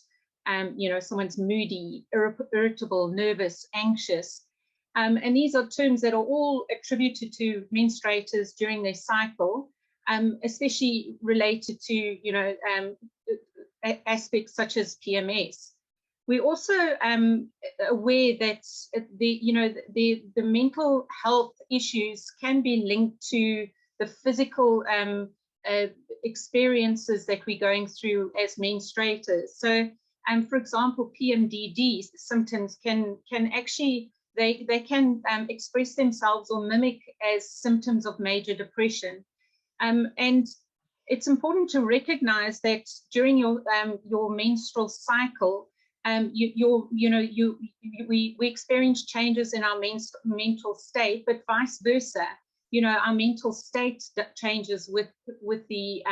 you know, someone's moody, irritable, nervous, anxious. And these are terms that are all attributed to menstruators during their cycle, especially related to, you know, aspects such as PMS. We're also aware that the mental health issues can be linked to the physical experiences that we're going through as menstruators. So, for example, PMDD symptoms can actually they can express themselves or mimic as symptoms of major depression. And it's important to recognize that during your menstrual cycle, we experience changes in our mental state, but vice versa. You know, our mental state changes with the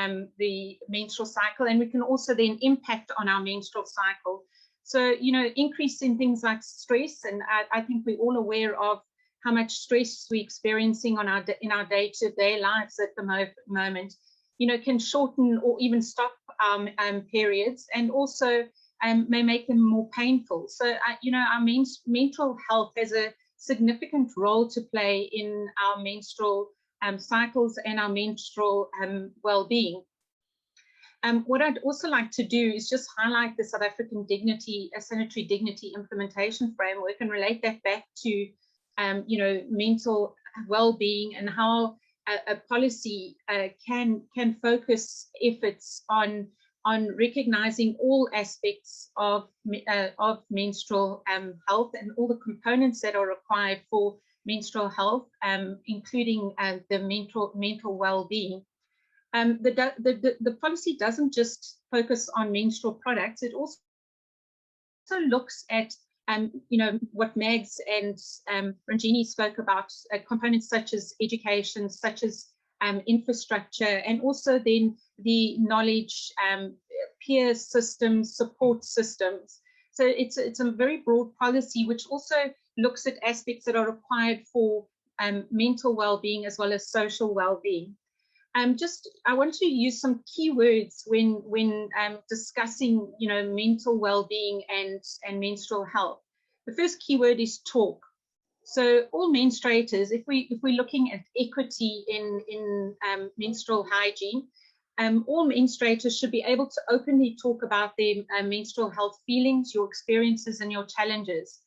menstrual cycle, and we can also then impact on our menstrual cycle. So, you know, increase in things like stress, and I think we're all aware of how much stress we're experiencing in our day-to-day lives at the moment, you know, can shorten or even stop periods, and also may make them more painful. So, you know, our mental health has a significant role to play in our menstrual cycles and our menstrual well-being. What I'd also like to do is just highlight the South African Sanitary Dignity Implementation Framework and relate that back to, you know, mental well-being and how a policy can focus efforts on recognizing all aspects of menstrual health and all the components that are required for menstrual health, including the mental well-being. The policy doesn't just focus on menstrual products; it also looks at you know, what Mags and Ranjini spoke about, components such as education, such as infrastructure, and also then the knowledge, peer systems, support systems. So it's a very broad policy which also looks at aspects that are required for mental well-being as well as social well-being. I want to use some keywords when discussing, you know, mental well-being and menstrual health. The first keyword is talk. So all menstruators, if we're looking at equity in menstrual hygiene, all menstruators should be able to openly talk about their menstrual health feelings, your experiences, and your challenges.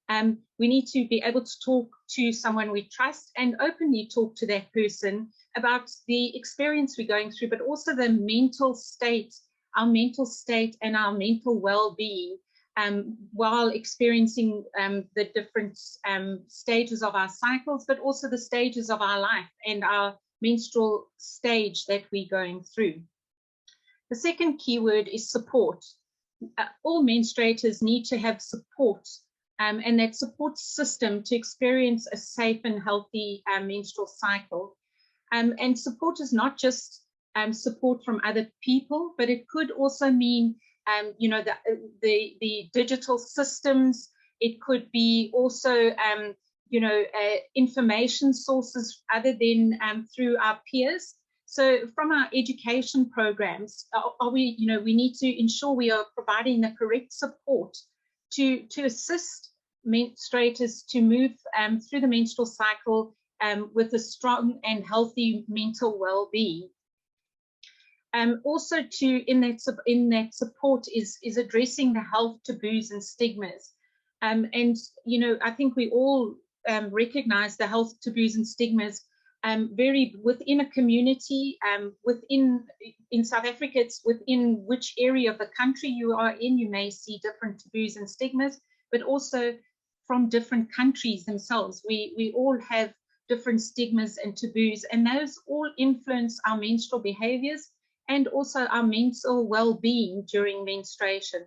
We need to be able to talk to someone we trust and openly talk to that person about the experience we're going through, but also the mental state, our mental state and our mental well-being while experiencing the different stages of our cycles, but also the stages of our life and our menstrual stage that we're going through. The second keyword is support. All menstruators need to have support and that support system to experience a safe and healthy menstrual cycle. And support is not just support from other people, but it could also mean, you know, the digital systems. It could be also, you know, information sources other than through our peers. So from our education programs, you know, we need to ensure we are providing the correct support to assist menstruators to move through the menstrual cycle with a strong and healthy mental well-being. Also in that support is addressing the health taboos and stigmas. And, you know, I think we all recognize the health taboos and stigmas vary within a community, in South Africa, it's within which area of the country you are in, you may see different taboos and stigmas, but also from different countries themselves. We all have different stigmas and taboos, and those all influence our menstrual behaviors and also our mental well-being during menstruation.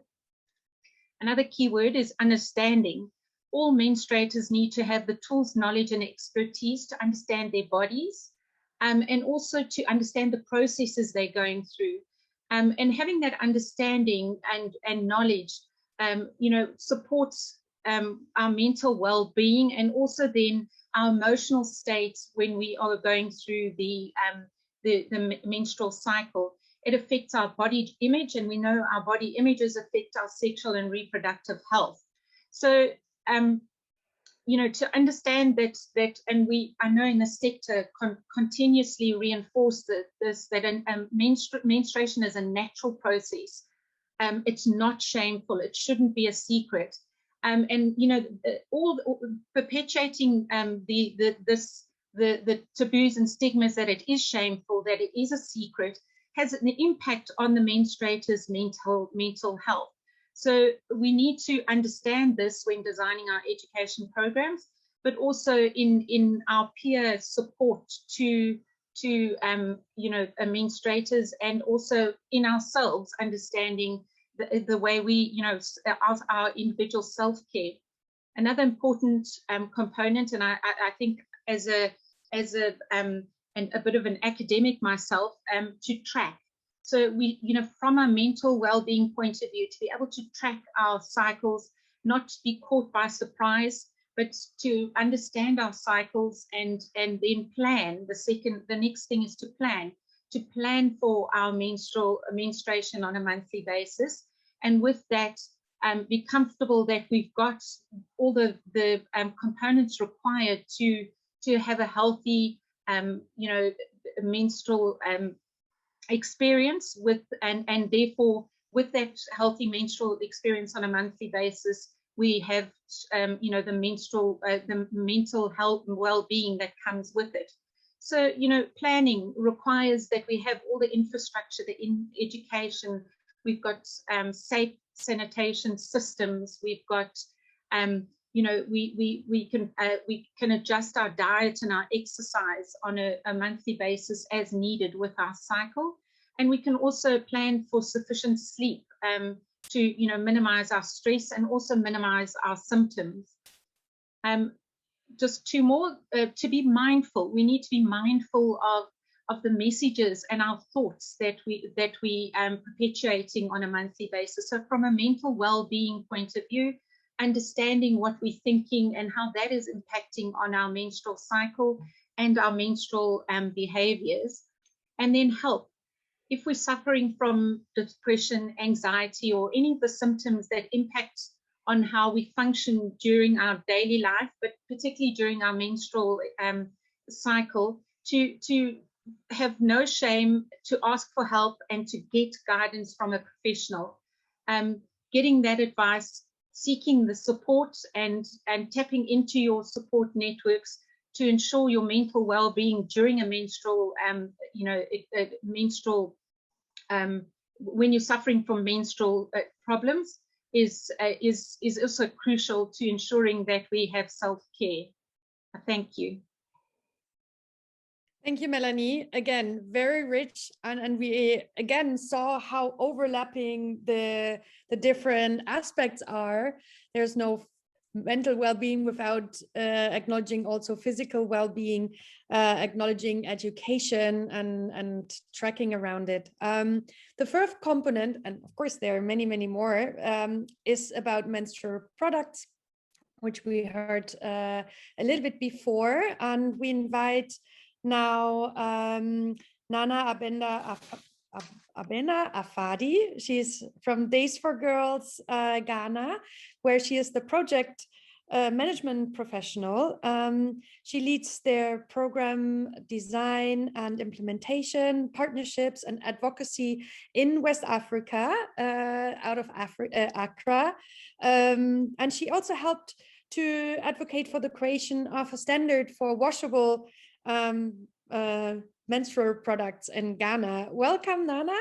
Another key word is understanding. All menstruators need to have the tools, knowledge, and expertise to understand their bodies and also to understand the processes they're going through. And having that understanding and knowledge, you know, supports our mental well-being and also then our emotional states when we are going through the menstrual cycle. It affects our body image, and we know our body images affect our sexual and reproductive health. So, you know, to understand that, and I know in the sector continuously reinforce that menstruation is a natural process. It's not shameful. It shouldn't be a secret. And you know, all perpetuating the taboos and stigmas that it is shameful, that it is a secret, has an impact on the menstruator's mental health. So we need to understand this when designing our education programs, but also in our peer support to you know, menstruators, and also in ourselves understanding the way we, you know, our individual self-care. Another important component, and I think as a bit of an academic myself, to track. So we, you know, from a mental well-being point of view, to be able to track our cycles, not to be caught by surprise, but to understand our cycles and then plan. The next thing is to plan for our menstruation on a monthly basis, and with that, be comfortable that we've got all the components required to have a healthy, you know, menstrual experience with, and therefore with that healthy menstrual experience on a monthly basis, we have, you know, the mental health and well-being that comes with it. So, you know, planning requires that we have all the infrastructure, in education. We've got safe sanitation systems. We've got, you know, we can adjust our diet and our exercise on a monthly basis as needed with our cycle. And we can also plan for sufficient sleep to, you know, minimize our stress and also minimize our symptoms. Just two more, to be mindful. We need to be mindful of the messages and our thoughts that we perpetuating on a monthly basis. So from a mental well-being point of view, understanding what we're thinking and how that is impacting on our menstrual cycle and our menstrual behaviors. And then help. If we're suffering from depression, anxiety, or any of the symptoms that impact on how we function during our daily life, but particularly during our menstrual cycle, to have no shame to ask for help and to get guidance from a professional. Getting that advice seeking the support and tapping into your support networks to ensure your mental well-being during a menstrual, when you're suffering from menstrual problems is also crucial to ensuring that we have self-care. Thank you. Thank you, Melanie. Again, very rich, and we again saw how overlapping the different aspects are. There's no mental well-being without acknowledging also physical well-being, acknowledging education and tracking around it. The first component, and of course there are many, many more, is about menstrual products, which we heard a little bit before, and we invite now Nana Abena Afadi. She's from Days for Girls Ghana, where she is the project management professional. She leads their program design and implementation, partnerships and advocacy in West Africa, out of Accra. And she also helped to advocate for the creation of a standard for washable menstrual products in Ghana. Welcome, Nana.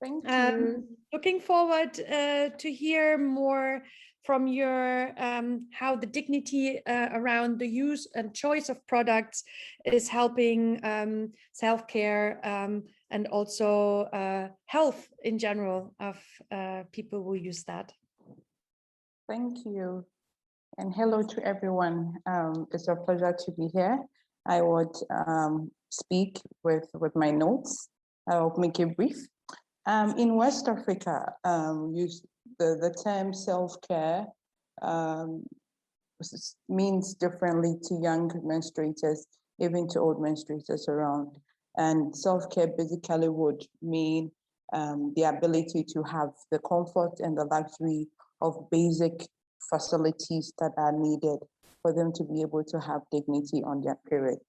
Thank you. Looking forward to hear more from your how the dignity around the use and choice of products is helping self-care and also health in general of people who use that. Thank you. And hello to everyone. It's a pleasure to be here. I would speak with my notes. I'll make it brief. In West Africa, the term self-care means differently to young menstruators, even to old menstruators around. And self-care basically would mean the ability to have the comfort and the luxury of basic facilities that are needed for them to be able to have dignity on their period.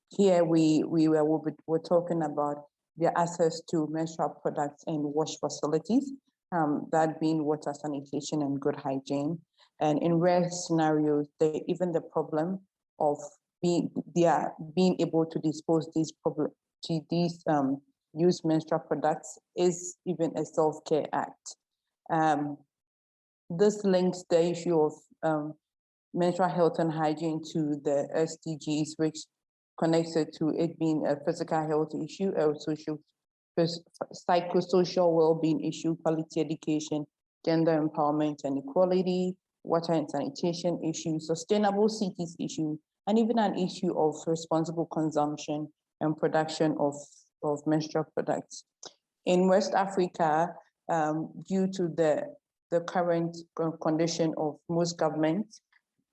Here we're talking about their access to menstrual products and wash facilities, that being water, sanitation, and good hygiene. And in rare scenarios, even the problem of being able to dispose these used menstrual products is even a self-care act. This links the issue of menstrual health and hygiene to the SDGs, which connects it to it being a physical health issue, a psychosocial well-being issue, quality education, gender empowerment and equality, water and sanitation issue, sustainable cities issue, and even an issue of responsible consumption and production of menstrual products. In West Africa, due to the current condition of most governments,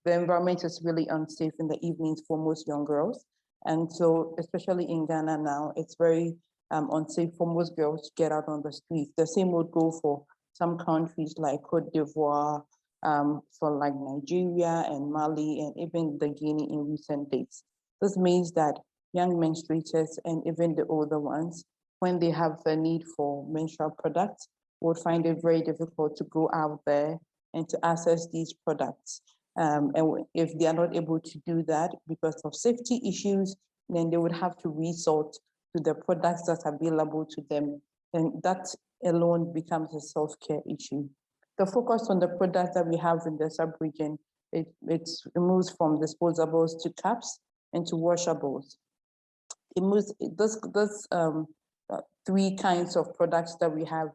the environment is really unsafe in the evenings for most young girls. And so, especially in Ghana now, it's very unsafe for most girls to get out on the streets. The same would go for some countries like Cote d'Ivoire, for like Nigeria and Mali, and even the Guinea in recent days. This means that young menstruators and even the older ones, when they have the need for menstrual products, would find it very difficult to go out there and to access these products. And if they are not able to do that because of safety issues, then they would have to resort to the products that are available to them. And that alone becomes a self-care issue. The focus on the products that we have in the sub-region, it moves from disposables to cups and to washables. It moves, three kinds of products that we have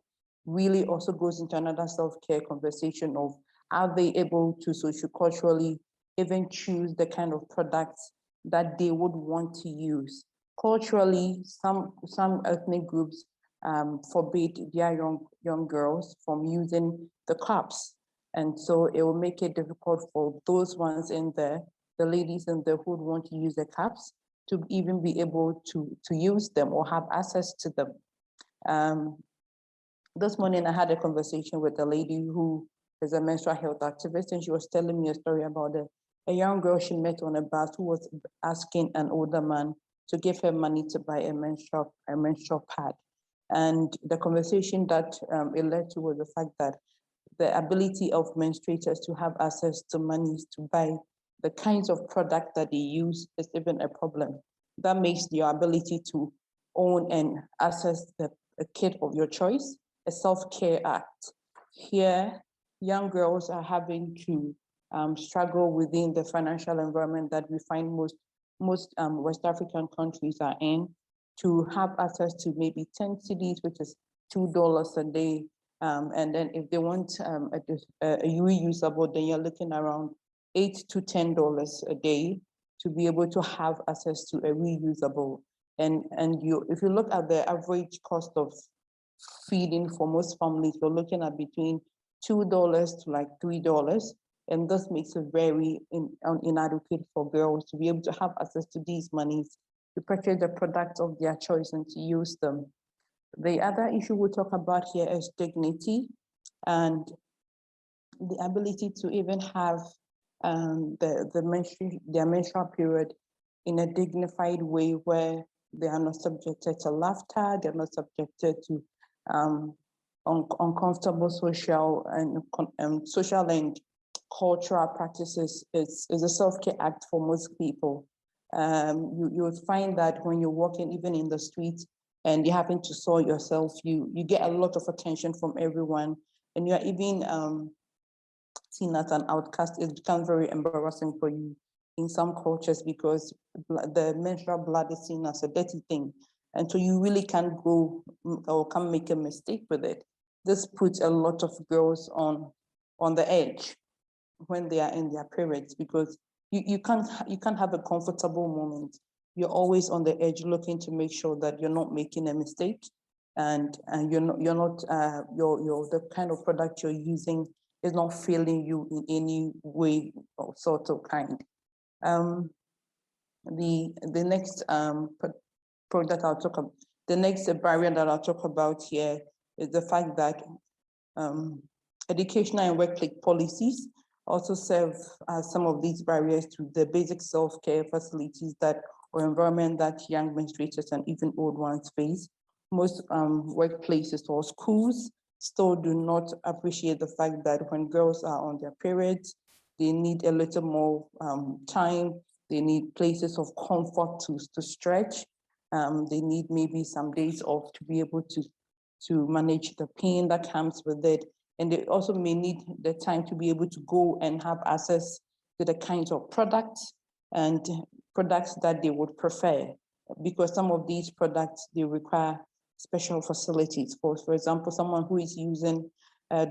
really also goes into another self-care conversation of, are they able to socioculturally even choose the kind of products that they would want to use? Culturally, some ethnic groups forbid their young girls from using the cups. And so it will make it difficult for those ones in there, the ladies in there who would want to use the cups, to even be able to use them or have access to them. This morning I had a conversation with a lady who is a menstrual health activist, and she was telling me a story about a young girl she met on a bus who was asking an older man to give her money to buy a menstrual pad. And the conversation that it led to was the fact that the ability of menstruators to have access to money to buy the kinds of product that they use is even a problem. That makes your ability to own and access a kit of your choice a self-care act. Here, young girls are having to struggle within the financial environment that we find most West African countries are in, to have access to maybe 10 cedis, which is $2 a day. And then if they want a reusable, then you're looking around $8 to $10 a day to be able to have access to a reusable. And if you look at the average cost of feeding for most families, we're looking at between $2 to like $3. And this makes it very inadequate for girls to be able to have access to these monies to purchase the products of their choice and to use them. The other issue we'll talk about here is dignity and the ability to even have their menstrual period in a dignified way where they are not subjected to laughter, they're not subjected to uncomfortable social and cultural practices. Is a self-care act for most people. You would find that when you're walking even in the streets and you happen to soil yourself, you get a lot of attention from everyone, and you're even seen as an outcast. It becomes very embarrassing for you in some cultures because the menstrual blood is seen as a dirty thing. And so you really can't go or can't make a mistake with it. This puts a lot of girls on the edge when they are in their periods because you can't have a comfortable moment. You're always on the edge looking to make sure that you're not making a mistake and the kind of product you're using is not failing you in any way or sort of kind. The next product I'll talk about, the next barrier that I'll talk about here is the fact that educational and workplace policies also serve as some of these barriers to the basic self-care facilities that or environment that young menstruators and even old ones face. Most workplaces or schools still do not appreciate the fact that when girls are on their periods, they need a little more time. They need places of comfort to stretch. They need maybe some days off to be able to manage the pain that comes with it. And they also may need the time to be able to go and have access to the kinds of products and products that they would prefer, because some of these products, they require special facilities. For example, someone who is using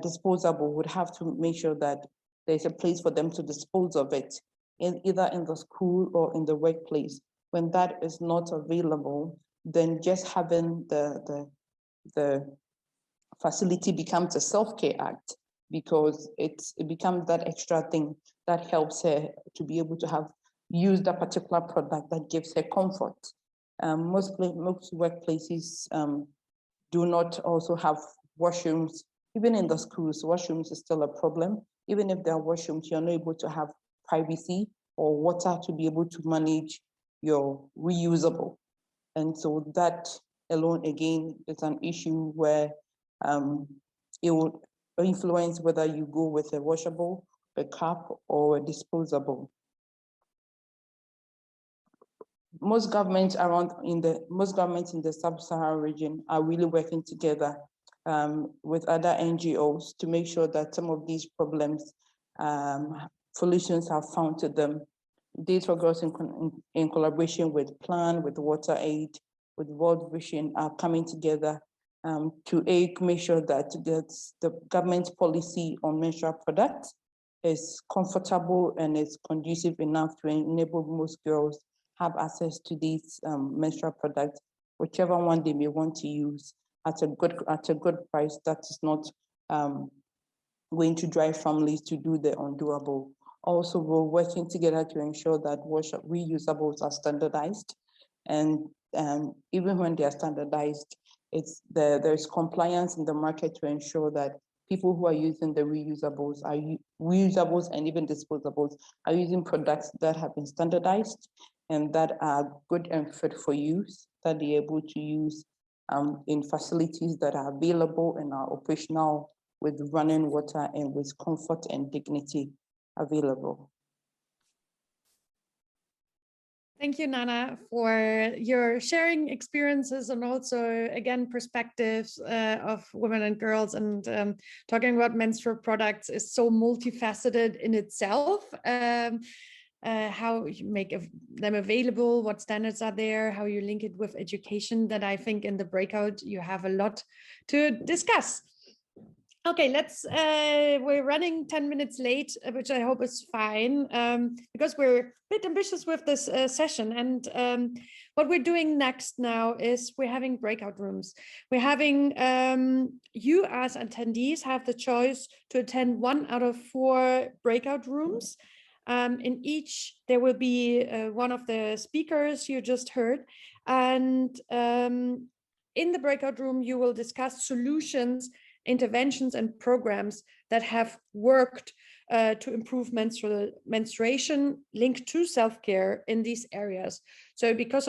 disposable would have to make sure that there's a place for them to dispose of it, either in the school or in the workplace. When that is not available, then just having the facility becomes a self-care act because it becomes that extra thing that helps her to be able to use that particular product that gives her comfort. Most workplaces do not also have washrooms. Even in the schools, washrooms is still a problem. Even if there are washrooms, you're not able to have privacy or water to be able to manage your reusable. And so that alone, again, is an issue where it will influence whether you go with a washable, a cup, or a disposable. Most governments in the sub-Saharan region are really working together with other NGOs to make sure that some of these problems, solutions are found to them. These programs in collaboration with Plan, with WaterAid, with World Vision are coming together to make sure that the government policy on menstrual products is comfortable and is conducive enough to enable most girls have access to these menstrual products, whichever one they may want to use at a good price that is not going to drive families to do the undoable. Also, we're working together to ensure that reusables are standardized, and even when they are standardized, there's compliance in the market to ensure that people who are using the reusables and even disposables are using products that have been standardized and that are good and fit for use, that they're able to use in facilities that are available and are operational with running water and with comfort and dignity available. Thank you, Nana, for your sharing experiences and also, again, perspectives of women and girls. And talking about menstrual products is so multifaceted in itself. How you make them available, what standards are there, how you link it with education, that I think in the breakout you have a lot to discuss. Okay, we're running 10 minutes late, which I hope is fine, because we're a bit ambitious with this session. And what we're doing next now is we're having breakout rooms. We're having, you as attendees have the choice to attend 1 out of 4 breakout rooms. In each, there will be one of the speakers you just heard. And in the breakout room, you will discuss solutions, interventions and programs that have worked to improve menstruation linked to self-care in these areas. So because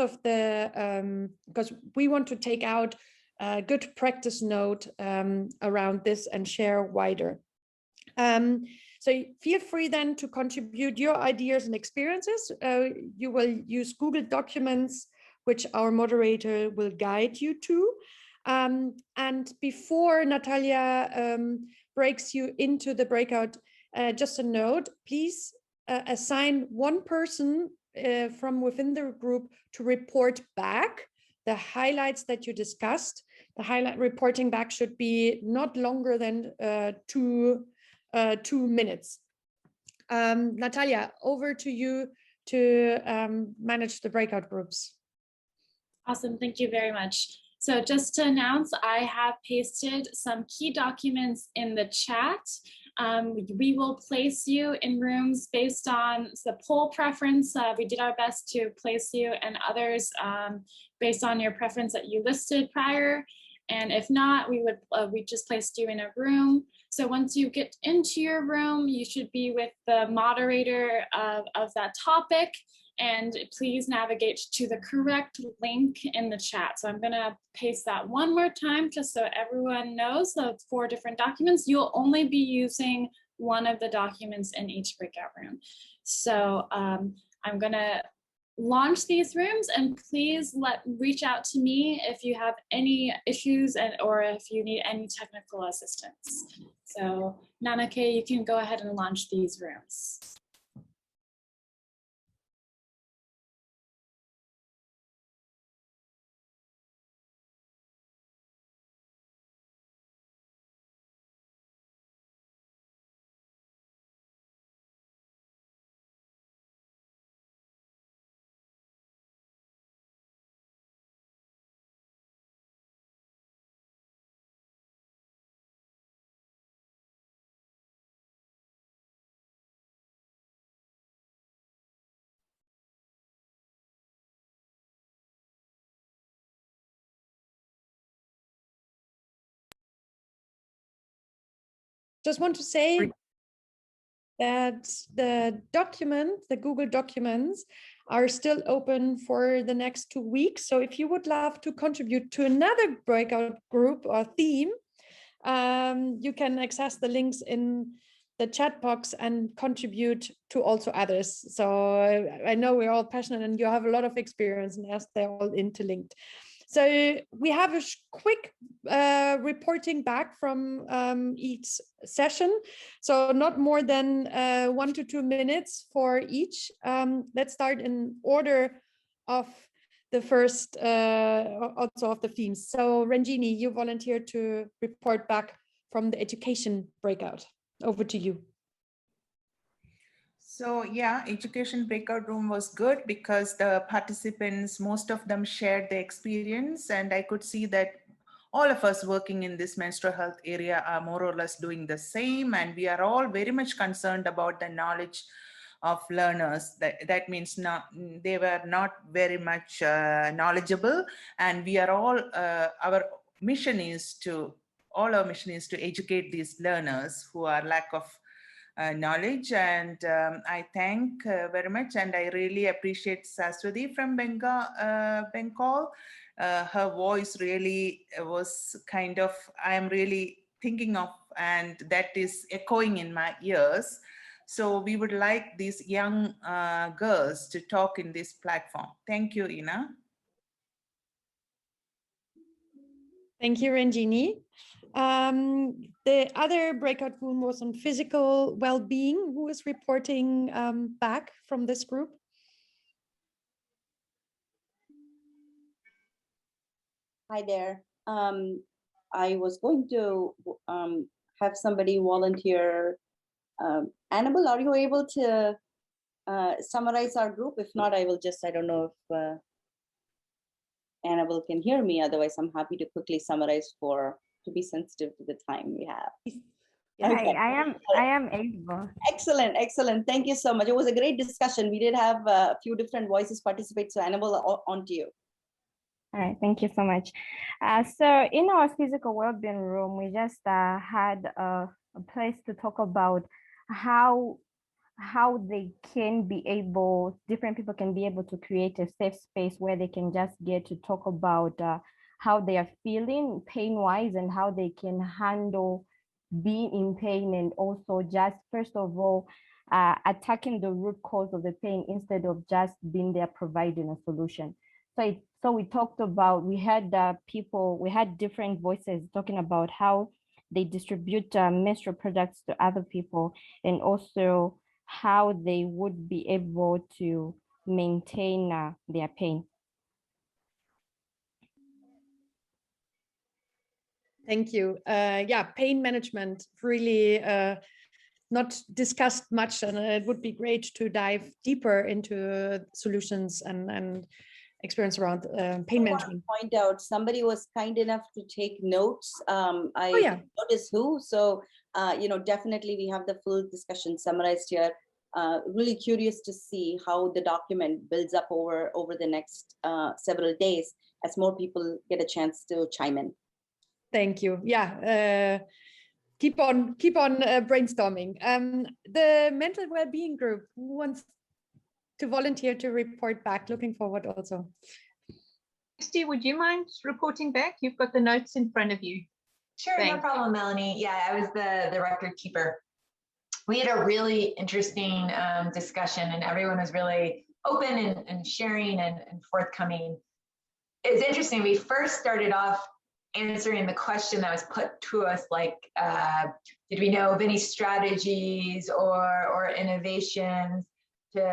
we want to take out a good practice note around this and share wider. So feel free then to contribute your ideas and experiences. You will use Google Documents, which our moderator will guide you to. And before Natalia breaks you into the breakout, just a note, please assign one person from within the group to report back the highlights that you discussed. The highlight reporting back should be not longer than 2 minutes. Natalia, over to you to manage the breakout groups. Awesome, thank you very much. So just to announce, I have pasted some key documents in the chat. We will place you in rooms based on the poll preference. We did our best to place you and others based on your preference that you listed prior. And if not, we just placed you in a room. So once you get into your room, you should be with the moderator of that topic. And please navigate to the correct link in the chat. So I'm gonna paste that one more time just so everyone knows the 4 different documents. You'll only be using one of the documents in each breakout room. So I'm gonna launch these rooms, and please reach out to me if you have any issues or if you need any technical assistance. So Nanake, you can go ahead and launch these rooms. Just want to say that the Google Documents are still open for the next 2 weeks. So if you would love to contribute to another breakout group or theme, you can access the links in the chat box and contribute to also others. So I know we're all passionate and you have a lot of experience, and as they're all interlinked. So we have a quick reporting back from each session. So not more than 1 to 2 minutes for each. Let's start in order of the first, also of the themes. So Ranjini, you volunteered to report back from the education breakout. Over to you. So yeah, education breakout room was good because the participants, most of them shared their experience, and I could see that all of us working in this menstrual health area are more or less doing the same, and we are all very much concerned about the knowledge of learners. That means they were not very much knowledgeable, and we are all our mission is to educate these learners who are lack of knowledge. And I thank very much, and I really appreciate Saswati from Bengal. Her voice really was kind of, I am really thinking of, and that is echoing in my ears. So we would like these young girls to talk in this platform. Thank you, Ina. Thank you, Ranjini. The other breakout room was on physical well-being. Who is reporting back from this group? Hi there. I was going to have somebody volunteer. Annabelle, are you able to summarize our group? If not, I will just, I don't know if Annabelle can hear me. Otherwise, I'm happy to quickly summarize to be sensitive to the time we have. Okay. I am able. Excellent, excellent. Thank you so much. It was a great discussion. We did have a few different voices participate. So Annabelle, on to you. All right, thank you so much. So in our physical well-being room, we just had a place to talk about how they can be able, different people can be able to create a safe space where they can just get to talk about how they are feeling pain-wise and how they can handle being in pain, and also just first of all attacking the root cause of the pain instead of just being there providing a solution. So we talked about, we had different voices talking about how they distribute menstrual products to other people, and also how they would be able to maintain their pain. Thank you. Yeah, pain management really not discussed much, and it would be great to dive deeper into solutions and experience around pain management. Point out, somebody was kind enough to take notes. I noticed who. So, definitely we have the full discussion summarized here. Really curious to see how the document builds up over the next several days as more people get a chance to chime in. Thank you. Yeah. Keep on brainstorming. The mental well-being group, who wants to volunteer to report back? Looking forward also. Christy, would you mind reporting back? You've got the notes in front of you. Sure, no problem, Melanie. Yeah, I was the record keeper. We had a really interesting discussion, and everyone was really open and sharing and forthcoming. It's interesting. We first started off answering the question that was put to us, like, did we know of any strategies or innovations to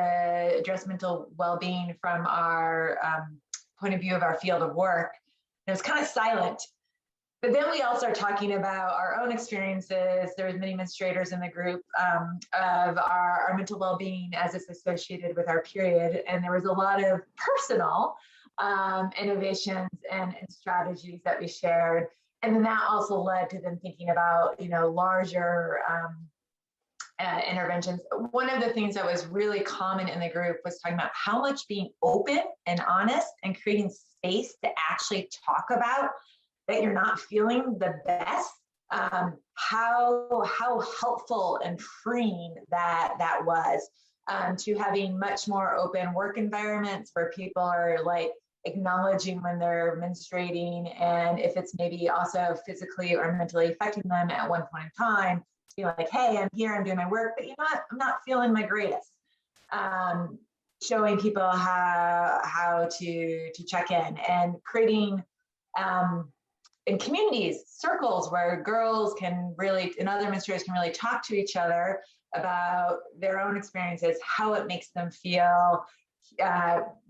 address mental well-being from our point of view of our field of work? And it was kind of silent. But then we all start talking about our own experiences. There was many menstruators in the group of our mental well-being as it's associated with our period. And there was a lot of personal innovations and strategies that we shared. And then that also led to them thinking about, larger interventions. One of the things that was really common in the group was talking about how much being open and honest and creating space to actually talk about that you're not feeling the best, how helpful and freeing that was, to having much more open work environments where people are like acknowledging when they're menstruating, and if it's maybe also physically or mentally affecting them at one point in time, to be like, hey, I'm here, I'm doing my work, but I'm not feeling my greatest. Showing people how to check in, and creating in communities, circles where girls can really, and other menstruators can really talk to each other about their own experiences, how it makes them feel,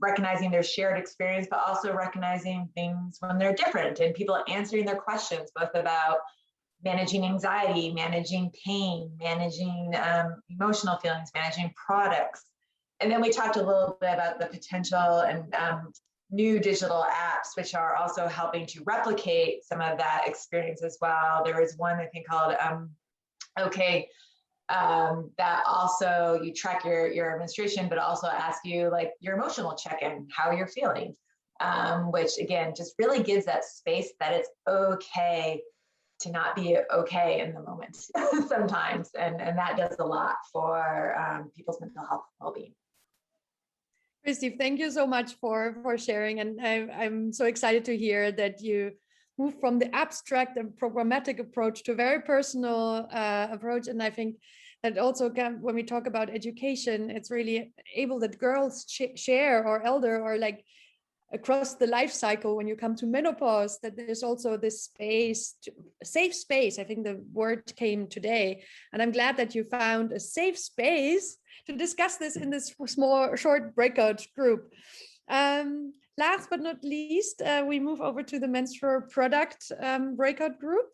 recognizing their shared experience, but also recognizing things when they're different, and people answering their questions, both about managing anxiety, managing pain, managing emotional feelings, managing products. And then we talked a little bit about the potential and new digital apps, which are also helping to replicate some of that experience as well. There is one, I think, called that also you track your menstruation, but also ask you like your emotional check-in, how you're feeling, which again, just really gives that space that it's okay to not be okay in the moment sometimes. And that does a lot for people's mental health and well-being. Christy, thank you so much for sharing. And I'm so excited to hear that you move from the abstract and programmatic approach to a very personal approach. And I think that also when we talk about education, it's really able that girls share or elder or like across the life cycle when you come to menopause, that there's also this space, safe space. I think the word came today, and I'm glad that you found a safe space to discuss this in this small, short breakout group. Last but not least, we move over to the menstrual product breakout group.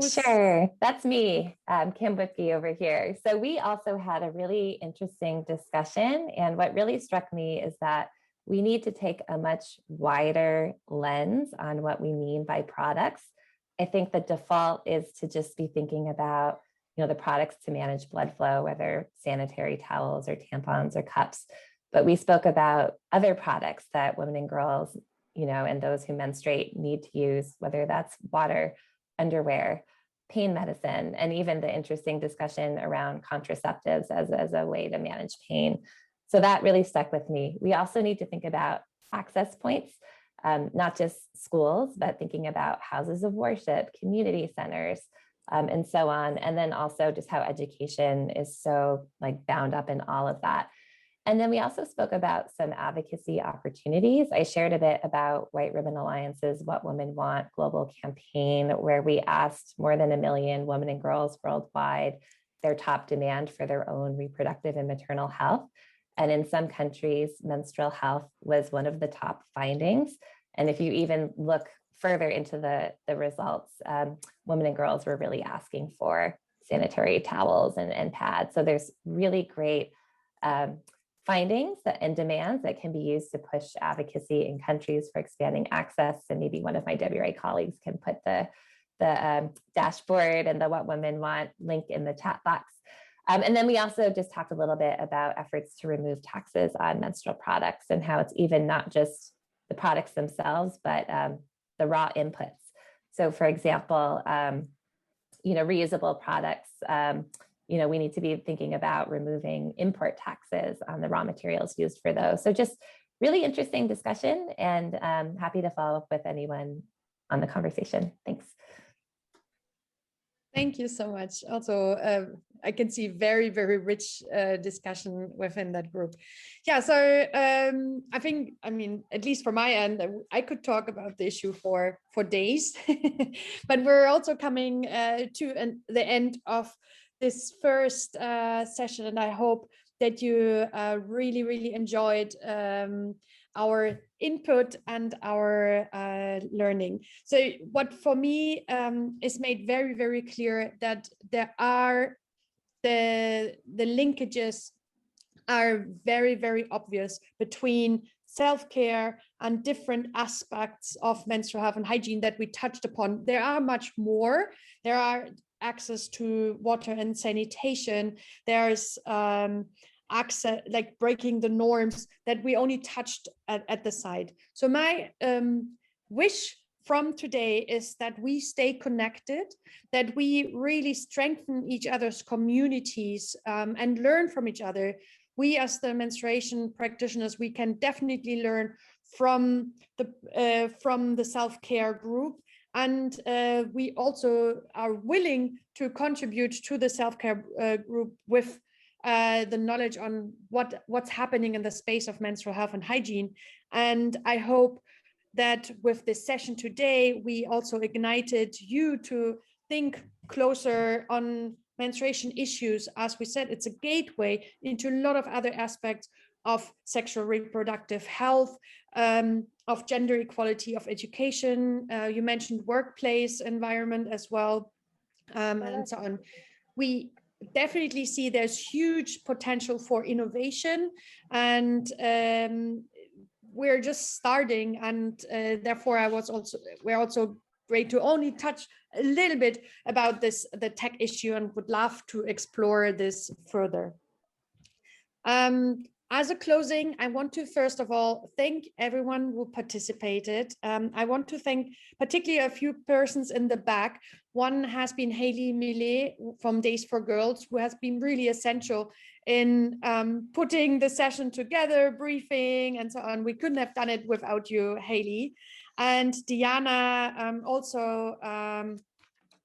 Sure, that's me, Kim Whitby over here. So we also had a really interesting discussion, and what really struck me is that we need to take a much wider lens on what we mean by products. I think the default is to just be thinking about, the products to manage blood flow, whether sanitary towels or tampons or cups. But we spoke about other products that women and girls, and those who menstruate need to use, whether that's water, underwear, pain medicine, and even the interesting discussion around contraceptives as a way to manage pain. So that really stuck with me. We also need to think about access points, not just schools, but thinking about houses of worship, community centers, and so on. And then also just how education is so bound up in all of that. And then we also spoke about some advocacy opportunities. I shared a bit about White Ribbon Alliance's What Women Want global campaign, where we asked more than 1 million women and girls worldwide their top demand for their own reproductive and maternal health. And in some countries, menstrual health was one of the top findings. And if you even look further into the results, women and girls were really asking for sanitary towels and pads. So there's really great findings and demands that can be used to push advocacy in countries for expanding access. And maybe one of my WRA colleagues can put the dashboard and the What Women Want link in the chat box. And then we also just talked a little bit about efforts to remove taxes on menstrual products and how it's even not just the products themselves, but the raw inputs. So for example, reusable products, we need to be thinking about removing import taxes on the raw materials used for those. So just really interesting discussion, and happy to follow up with anyone on the conversation. Thanks. Thank you so much. Also, I can see very, very rich discussion within that group. Yeah, so I think, at least for my end, I could talk about the issue for days, but we're also coming to the end of this first session, and I hope that you really, really enjoyed our input and our learning. So what for me is made very, very clear that there are the linkages are very, very obvious between self-care and different aspects of menstrual health and hygiene that we touched upon. There are much more. There are access to water and sanitation. There's access, like breaking the norms that we only touched at the side. So my wish from today is that we stay connected, that we really strengthen each other's communities and learn from each other. We as the menstruation practitioners, we can definitely learn from the self-care group. And we also are willing to contribute to the self-care group with the knowledge on what's happening in the space of menstrual health and hygiene. And I hope that with this session today, we also ignited you to think closer on menstruation issues. As we said, it's a gateway into a lot of other aspects of sexual reproductive health, of gender equality, of education. You mentioned workplace environment as well, and so on. We definitely see there's huge potential for innovation, and we're just starting, and therefore we're also great to only touch a little bit about the tech issue, and would love to explore this further. As a closing, I want to first of all thank everyone who participated. I want to thank particularly a few persons in the back. One has been Haley Millet from Days for Girls, who has been really essential in putting the session together, briefing and so on. We couldn't have done it without you, Haley. And Diana also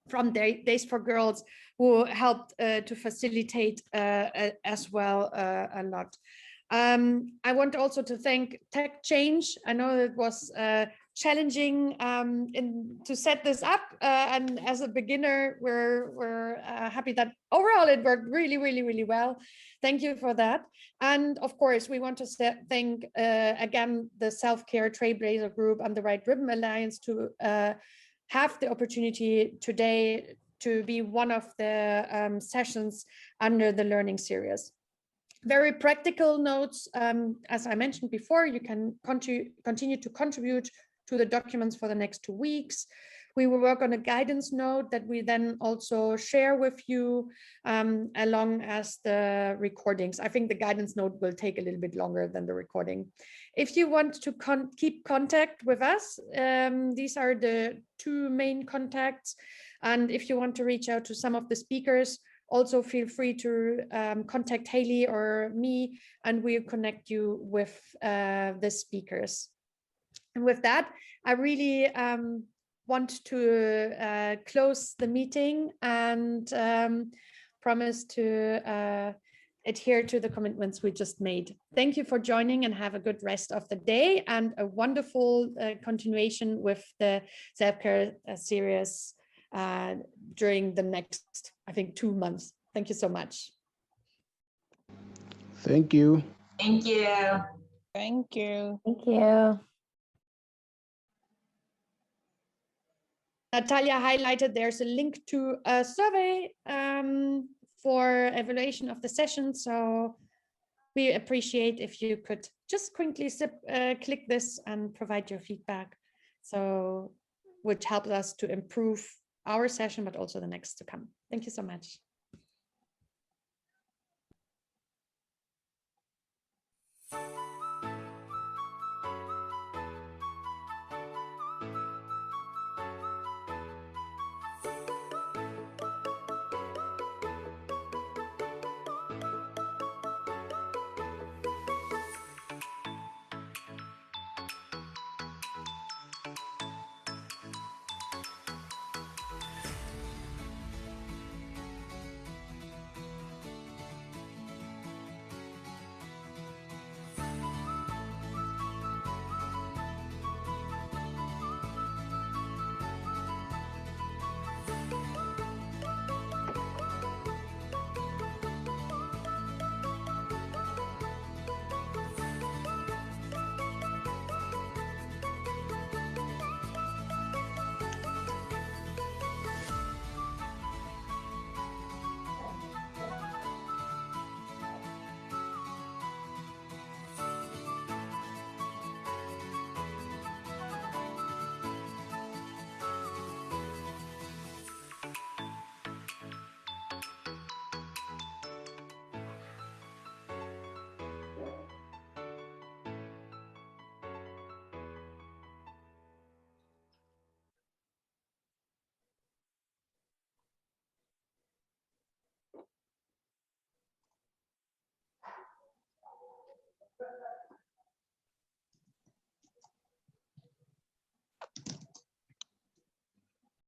from Days for Girls, who helped to facilitate as well a lot. I want also to thank Tech Change. I know it was challenging to set this up, and as a beginner, we're happy that overall it worked really, really, really well. Thank you for that. And of course, we want to thank again the Self-Care Trailblazer Group and the Right Ribbon Alliance to have the opportunity today to be one of the sessions under the learning series. Very practical notes, as I mentioned before, you can continue to contribute to the documents for the next 2 weeks. We will work on a guidance note that we then also share with you along as the recordings. I think the guidance note will take a little bit longer than the recording. If you want to keep contact with us, these are the 2 main contacts. And if you want to reach out to some of the speakers, also feel free to contact Haley or me, and we'll connect you with the speakers. And with that, I really want to close the meeting and promise to adhere to the commitments we just made. Thank you for joining and have a good rest of the day and a wonderful continuation with the self-care series during the next, I think, 2 months. Thank you so much. Thank you. Thank you. Thank you. Thank you. Natalia highlighted there's a link to a survey for evaluation of the session. So we appreciate if you could just quickly click this and provide your feedback. So which helps us to improve our session, but also the next to come. Thank you so much.